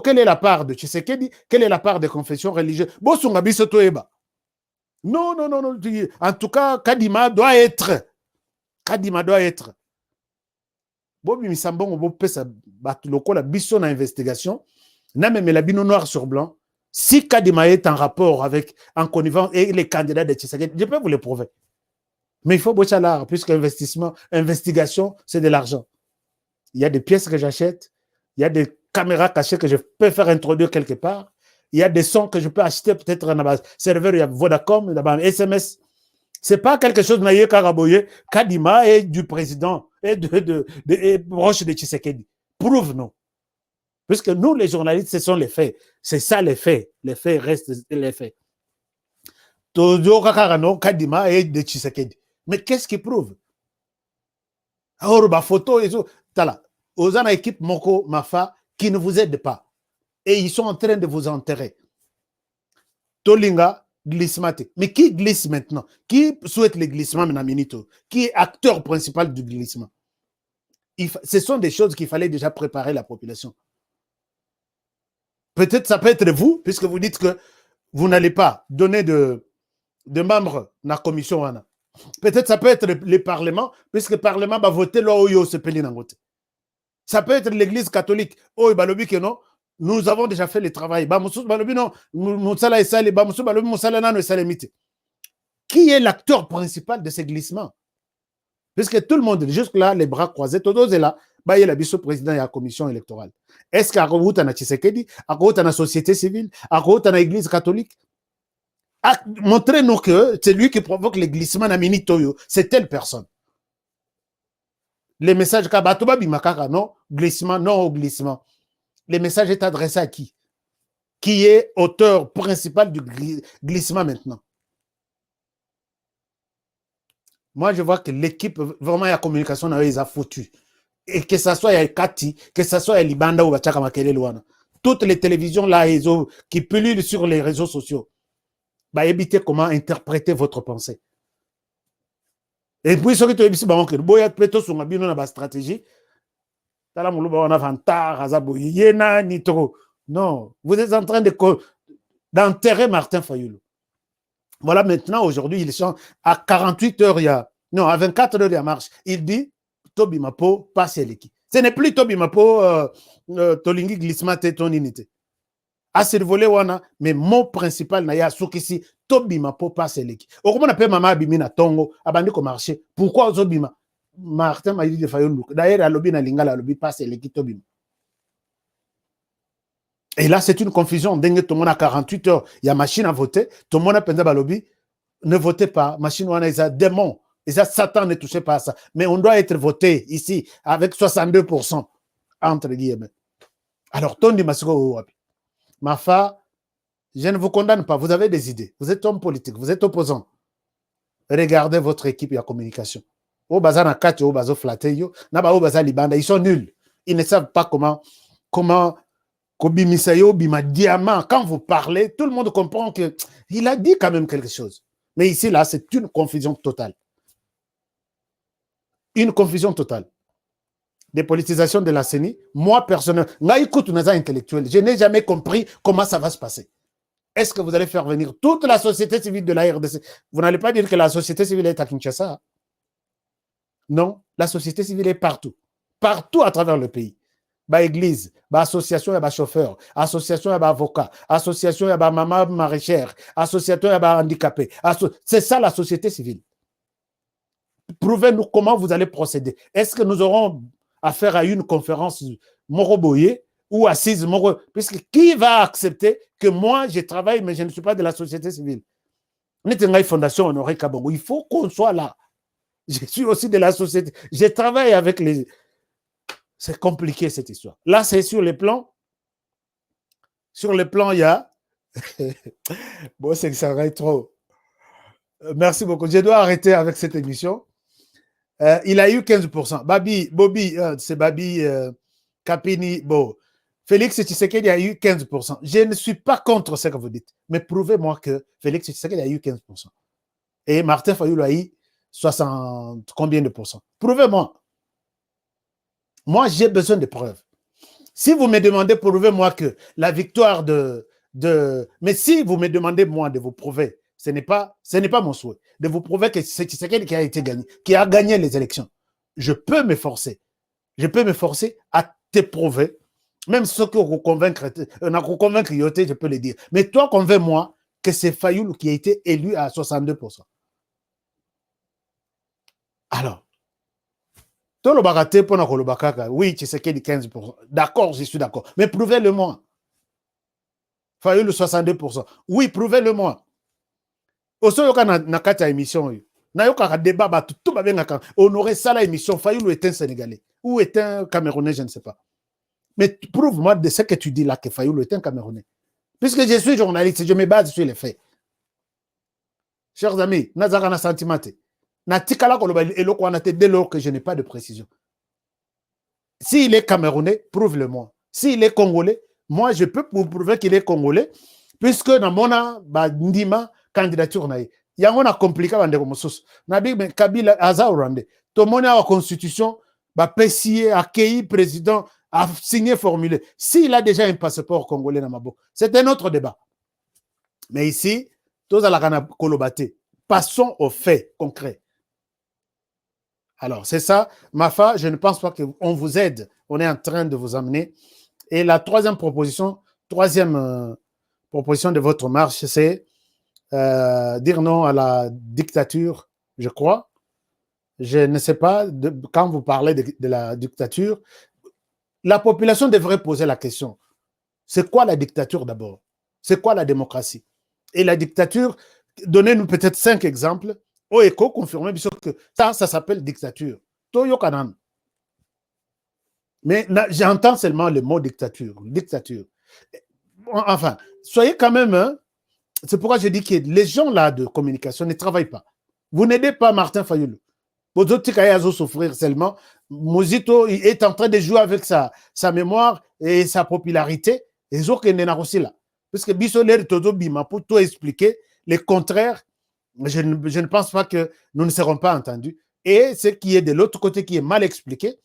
Quelle est la part de Tshisekedi? Quelle est la part des confessions religieuses? Non. En tout cas, Kadima doit être. Bobi Misambon, la bisson investigation, n'a même la bino noir sur blanc. Si Kadima est en rapport avec, en connivence et les candidats de Tshisekedi, je peux vous le prouver. Mais il faut boire l'art, puisque investigation, c'est de l'argent. Il y a des pièces que j'achète, il y a des caméras cachées que je peux faire introduire quelque part. Il y a des sons que je peux acheter peut-être dans un serveur, il y a Vodacom, dans un SMS. Ce n'est pas quelque chose de Karaboye, Kadima et du président et proche de Tshisekedi. Prouve-nous. Puisque nous, les journalistes, ce sont les faits. C'est ça les faits. Les faits restent les faits. Toujours Kadima et de Tshisekedi. Mais qu'est-ce qui prouve? Alors, ma photo et tout. Aux en équipe Moko, Mafa, qui ne vous aident pas. Et ils sont en train de vous enterrer. Tolinga, glissement. Mais qui glisse maintenant? Qui souhaite le glissement maintenant? Qui est acteur principal du glissement? Ce sont des choses qu'il fallait déjà préparer la population. Peut-être ça peut être vous, puisque vous dites que vous n'allez pas donner de membres dans la commission. Peut-être ça peut être le Parlement, puisque le Parlement va voter loi Oyo se peli dans vote. Ça peut être l'Église catholique. Oh, balobi que non. Nous avons déjà fait le travail. Qui est l'acteur principal de ces glissements? Puisque tout le monde, jusque-là, les bras croisés, tout est là, il y a le président et la commission électorale. Est-ce qu'il y a un Tshisekedi, la société civile, l'église catholique? Montrez-nous que c'est lui qui provoque les glissements dans Minitoyo. C'est telle personne. Les messages Kabatoba Bimakara, non, glissement, non au glissement. Le message est adressé à qui? Qui est auteur principal du glissement maintenant? Moi, je vois que l'équipe, vraiment, la communication, ils ont foutu. Et que ce soit Kati, que ce soit Libanda ou Bachaka Makele Luana. Toutes les télévisions là, qui pullulent sur les réseaux sociaux, évitez comment interpréter votre pensée. Et puis, ce qui est ici, c'est stratégie. Non, vous êtes en train de d'enterrer Martin Fayoulou. Voilà, maintenant, aujourd'hui, ils sont à 48 heures, non, à 24 heures, il y a marche. Il dit, Tobi Mapo, passe l'équipe. Ce n'est plus Tobi Mapo, Tolingi glissement, ton unité. À ce volet, mais mon principal, n'a ici, Tobi Mapo, passe l'équipe. Au comment on appelle Maman Abimina Tongo, Abandi ko marché. Pourquoi Zobima? Martin m'a dit de Fayoulou. D'ailleurs, à lobby, na lingala, lobby, passe l'équipe, Tobi. Et là, c'est une confusion. Tout le monde a 48 heures, il y a machine à voter. Tout le monde a pensé à lobby. Ne votez pas. Machine, on a des démons. Et ça, Satan ne touche pas à ça. Mais on doit être voté ici avec 62%, entre guillemets. Alors, Tondi Masiko, ma femme, je ne vous condamne pas. Vous avez des idées. Vous êtes homme politique. Vous êtes opposant. Regardez votre équipe et la communication. Ils sont nuls. Ils ne savent pas comment diamant. Quand vous parlez, tout le monde comprend qu'il a dit quand même quelque chose. Mais ici, là, c'est une confusion totale. Une confusion totale. Dépolitisation de la CENI. Moi, personnellement, je n'ai jamais compris comment ça va se passer. Est-ce que vous allez faire venir toute la société civile de la RDC? Vous n'allez pas dire que la société civile est à Kinshasa. Non, la société civile est partout. Partout à travers le pays. Église, association, chauffeur, association, avocat, association, maman maraîchère, association, handicapé. C'est ça la société civile. Prouvez-nous comment vous allez procéder. Est-ce que nous aurons affaire à une conférence Moroboye ou assise Moro? Puisque qui va accepter que moi, je travaille, mais je ne suis pas de la société civile? Fondation Honoré Kabongo. Il faut qu'on soit là. Je suis aussi de la société. Je travaille avec les... C'est compliqué cette histoire. Là, c'est sur les plans. Sur les plans, il y a... Bon, c'est que ça va être trop. Merci beaucoup. Je dois arrêter avec cette émission. Il a eu 15%. Bobby, c'est Babi Kapini. Bon, Félix Tshisekedi a eu 15%. Je ne suis pas contre ce que vous dites, mais prouvez-moi que Félix Tshisekedi a eu 15%. Et Martin Fayoulou a eu 60 combien de pourcents? Prouvez-moi. Moi, j'ai besoin de preuves. Si vous me demandez, prouvez-moi que la victoire Mais si vous me demandez, moi, de vous prouver, ce n'est pas mon souhait, de vous prouver que c'est Tshisekedi qui a été gagné, qui a gagné les élections. Je peux me forcer. Je peux me forcer à te prouver, même ceux qui vous convaincre, je peux le dire. Mais toi, convainc-moi que c'est Fayoulou qui a été élu à 62%. Alors, oui, tu sais qu'il dit 15%. D'accord, je suis d'accord. Mais prouvez-le-moi. Fayoulou 62%. Oui, prouvez-le-moi. Aussi, il y a une émission. Il y a un débat. Honoré ça, la émission. Fayoulou est un Sénégalais. Ou est un Camerounais, je ne sais pas. Mais prouve-moi de ce que tu dis là que Fayoulou est un Camerounais. Puisque je suis journaliste, je me base sur les faits. Chers amis, Nazarana Santimate. Dès lors que je n'ai pas de précision. S'il est camerounais, prouve-le-moi. S'il est congolais, moi je peux vous prouver qu'il est congolais, puisque dans mon ndima candidature naïe. Il y a un compliqué dans les Kabila Azaourande. Tout le monde a la constitution, PCA, accueilli président, a signé formulé. S'il a déjà un passeport congolais dans ma bouche, c'est un autre débat. Mais ici, tous à la Kolobate. Passons aux faits concrets. Alors, c'est ça. Mafa, je ne pense pas qu'on vous aide. On est en train de vous amener. Et la troisième proposition de votre marche, c'est dire non à la dictature, je crois. Je ne sais pas, quand vous parlez de la dictature, la population devrait poser la question. C'est quoi la dictature d'abord? C'est quoi la démocratie? Et la dictature, donnez-nous peut-être 5 exemples. Oeko confirmé que ça s'appelle dictature. Toyo Kanan. Mais j'entends seulement le mot dictature. Dictature. Enfin, soyez quand même... Hein, c'est pourquoi je dis que les gens là de communication ne travaillent pas. Vous n'aidez pas Martin Fayoulou. Vous autres souffrir seulement. Mozito est en train de jouer avec sa mémoire et sa popularité. Et les autres n'est aussi là. Parce que Bissolaire Todo Bima, pour tout expliquer, le contraire, je ne pense pas que nous ne serons pas entendus. Et ce qui est de l'autre côté qui est mal expliqué,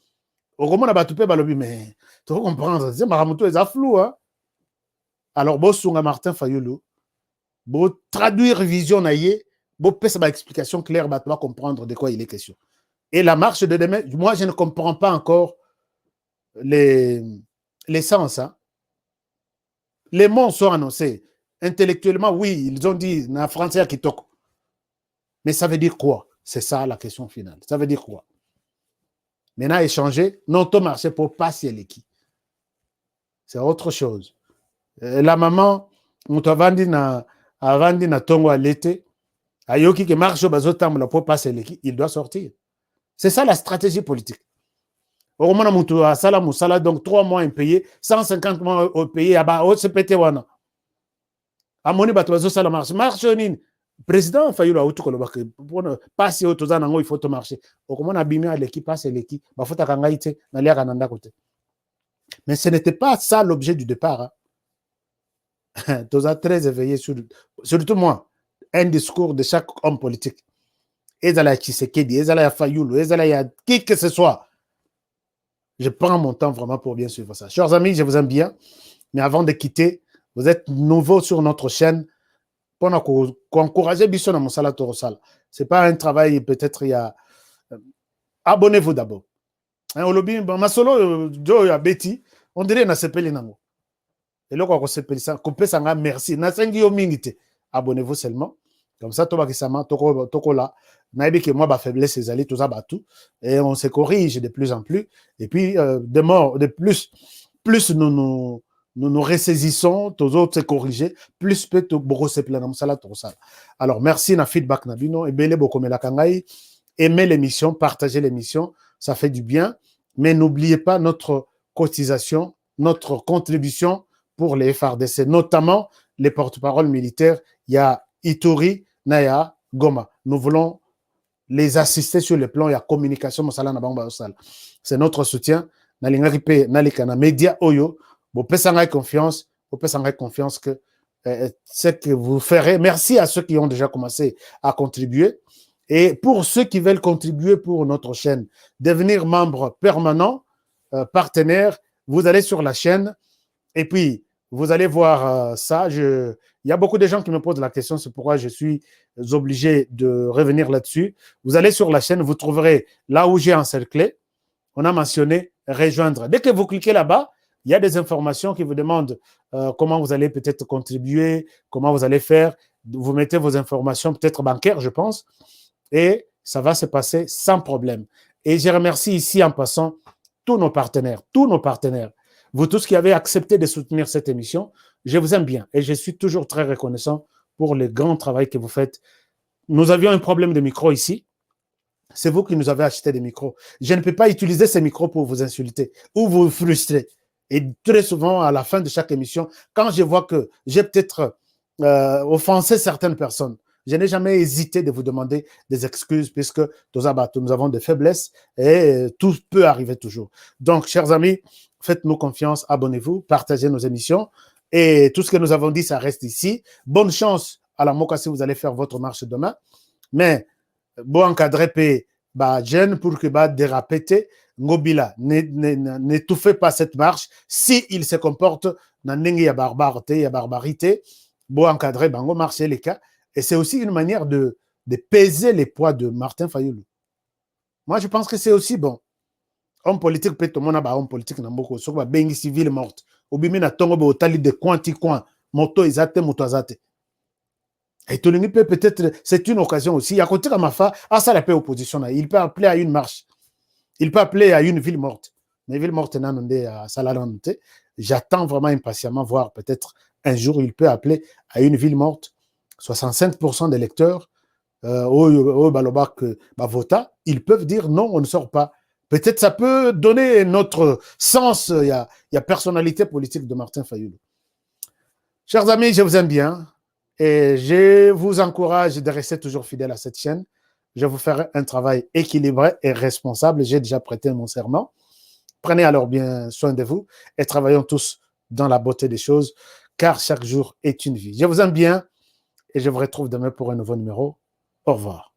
au moment où mais tu vas comprendre, c'est Maramoto est flou. Hein? Alors, Bossunga Martin Fayoulou, Pour traduire vision, pour faire une explication claire, tu vas comprendre de quoi il est question. Et la marche de demain, moi, je ne comprends pas encore les sens. Hein. Les mots sont annoncés. Intellectuellement, oui, ils ont dit en français qui toque. Mais ça veut dire quoi? C'est ça la question finale. Ça veut dire quoi? Maintenant, échanger, notre marché pour passer les qui. C'est autre chose. La maman, on t'a vendu na tongo à l'été, ayoki qui marche au bazo tambola pour passer les qui, il doit sortir. C'est ça la stratégie politique. Au moment où on a sala moussala, donc 3 mois impayés, 150 mois payés, à haute se pété wana. À mon ébat, bazo sala marche. Marche nin. Président Fayulu a outu kolobake. Pour passer au tozana, il faut te marcher. Au moment où on a bimé à l'équipe, passer l'équipe, bah faut t'akangaïte, n'aller à Kananda côté. Mais ce n'était pas ça l'objet du départ. Hein. Tu as très éveillé, surtout moi, un discours de chaque homme politique. Ezala Tshisekedi, Ezala Fayulu, Ezala qui que ce soit. Je prends mon temps vraiment pour bien suivre ça. Chers amis, je vous aime bien. Mais avant de quitter, vous êtes nouveaux sur notre chaîne. Pour encourager Bisson à Moussala Torosala. Ce n'est pas un travail, peut-être il y a. Abonnez-vous d'abord. Au lobby, Masolo, Joe a Betty, on dirait na sepeli nango. Et là, on sepeli ça, coupé ça, merci. Na sengi yo mingite. Abonnez-vous seulement. Comme ça, Toba Kisama, Toko là. Naïbi que moi, ba faiblesse, c'est allé, tout ça, batou. Et on se corrige de plus en plus. Et puis, de plus nous ressaisissons, tous autres se corriger, plus peut-être brosser plein de ça. Alors, merci, na feedback, Nabino, et belle beaucoup, mais la kangai. Aimez l'émission, partagez l'émission, ça fait du bien. Mais n'oubliez pas notre cotisation, notre contribution pour les FARDC, notamment les porte-paroles militaires. Il y a Ituri, Naya, Goma. Nous voulons les assister sur le plan, il y a communication, c'est notre soutien. Nalikana média Oyo, vous pouvez confiance, que ce que vous ferez. Merci à ceux qui ont déjà commencé à contribuer. Et pour ceux qui veulent contribuer pour notre chaîne, devenir membre permanent, partenaire, vous allez sur la chaîne et puis vous allez voir ça. Il y a beaucoup de gens qui me posent la question, c'est pourquoi je suis obligé de revenir là-dessus. Vous allez sur la chaîne, vous trouverez là où j'ai encerclé, on a mentionné rejoindre. Dès que vous cliquez là-bas, il y a des informations qui vous demandent comment vous allez peut-être contribuer, comment vous allez faire. Vous mettez vos informations, peut-être bancaires, je pense. Et ça va se passer sans problème. Et je remercie ici en passant tous nos partenaires, vous tous qui avez accepté de soutenir cette émission, je vous aime bien et je suis toujours très reconnaissant pour le grand travail que vous faites. Nous avions un problème de micro ici, c'est vous qui nous avez acheté des micros. Je ne peux pas utiliser ces micros pour vous insulter ou vous frustrer. Et très souvent, à la fin de chaque émission, quand je vois que j'ai peut-être offensé certaines personnes, je n'ai jamais hésité de vous demander des excuses puisque nous avons des faiblesses et tout peut arriver toujours. Donc, chers amis, faites-nous confiance, abonnez-vous, partagez nos émissions et tout ce que nous avons dit, ça reste ici. Bonne chance à la Moka si vous allez faire votre marche demain. Mais, bon encadré, jeune pour que dérapété, Ngobila, n'étouffez pas cette marche s'il se comporte dans une barbarité, bon encadré, bango marcher les cas. Et c'est aussi une manière de peser les poids de Martin Fayulu. Moi, je pense que c'est aussi bon. Homme politique, peut-être tout le monde a homme politique dans beaucoup. Sauf que bengi civil morte. Ou bien na tongo au tali de coin. Moto izate, moto azate. Et tout le monde peut-être, c'est une occasion aussi. Il y a côté Kamafa, ça la paix opposition. Il peut appeler à une marche. Il peut appeler à une ville morte. Mais ville morte, à Salalante. J'attends vraiment impatiemment voir peut-être un jour, il peut appeler à une ville morte. 65% des lecteurs au Balobak vota, ils peuvent dire non, on ne sort pas. Peut-être ça peut donner notre sens, il y a personnalité politique de Martin Fayulu. Chers amis, je vous aime bien et je vous encourage de rester toujours fidèle à cette chaîne. Je vous ferai un travail équilibré et responsable. J'ai déjà prêté mon serment. Prenez alors bien soin de vous et travaillons tous dans la beauté des choses, car chaque jour est une vie. Je vous aime bien. Et je vous retrouve demain pour un nouveau numéro. Au revoir.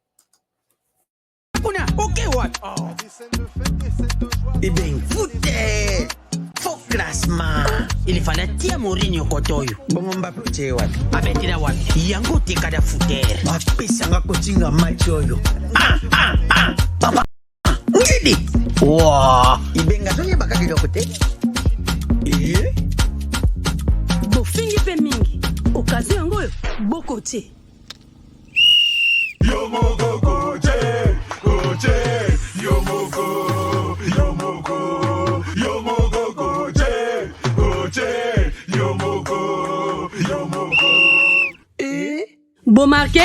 Eh bien, foutez! classement. Il fallait tia Mourinho kotoyo. Bongo Mbappé tche wapi? Abetira wapi? Yango tika da futere. Bapesanga kotinga match oyo. Papa. Ngidi. Wow. Ibenga zonye bakaki lokote. Bofingi pe mingi. Okazi yango bokote. Yomoko koche, koche, yomoko, yomoko, yomoko koche, koche, yomoko, yomoko. Beau marqué?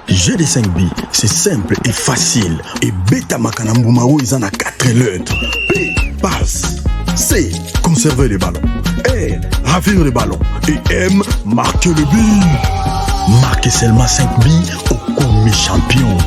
GD5B, c'est simple et facile. Et Beta Makanambumao, ils en a 4 lettres. P, passe. C, conserver les ballons. R, ravir les ballons. Et M, marquer le but. Marquez seulement 5 billes au commis champion.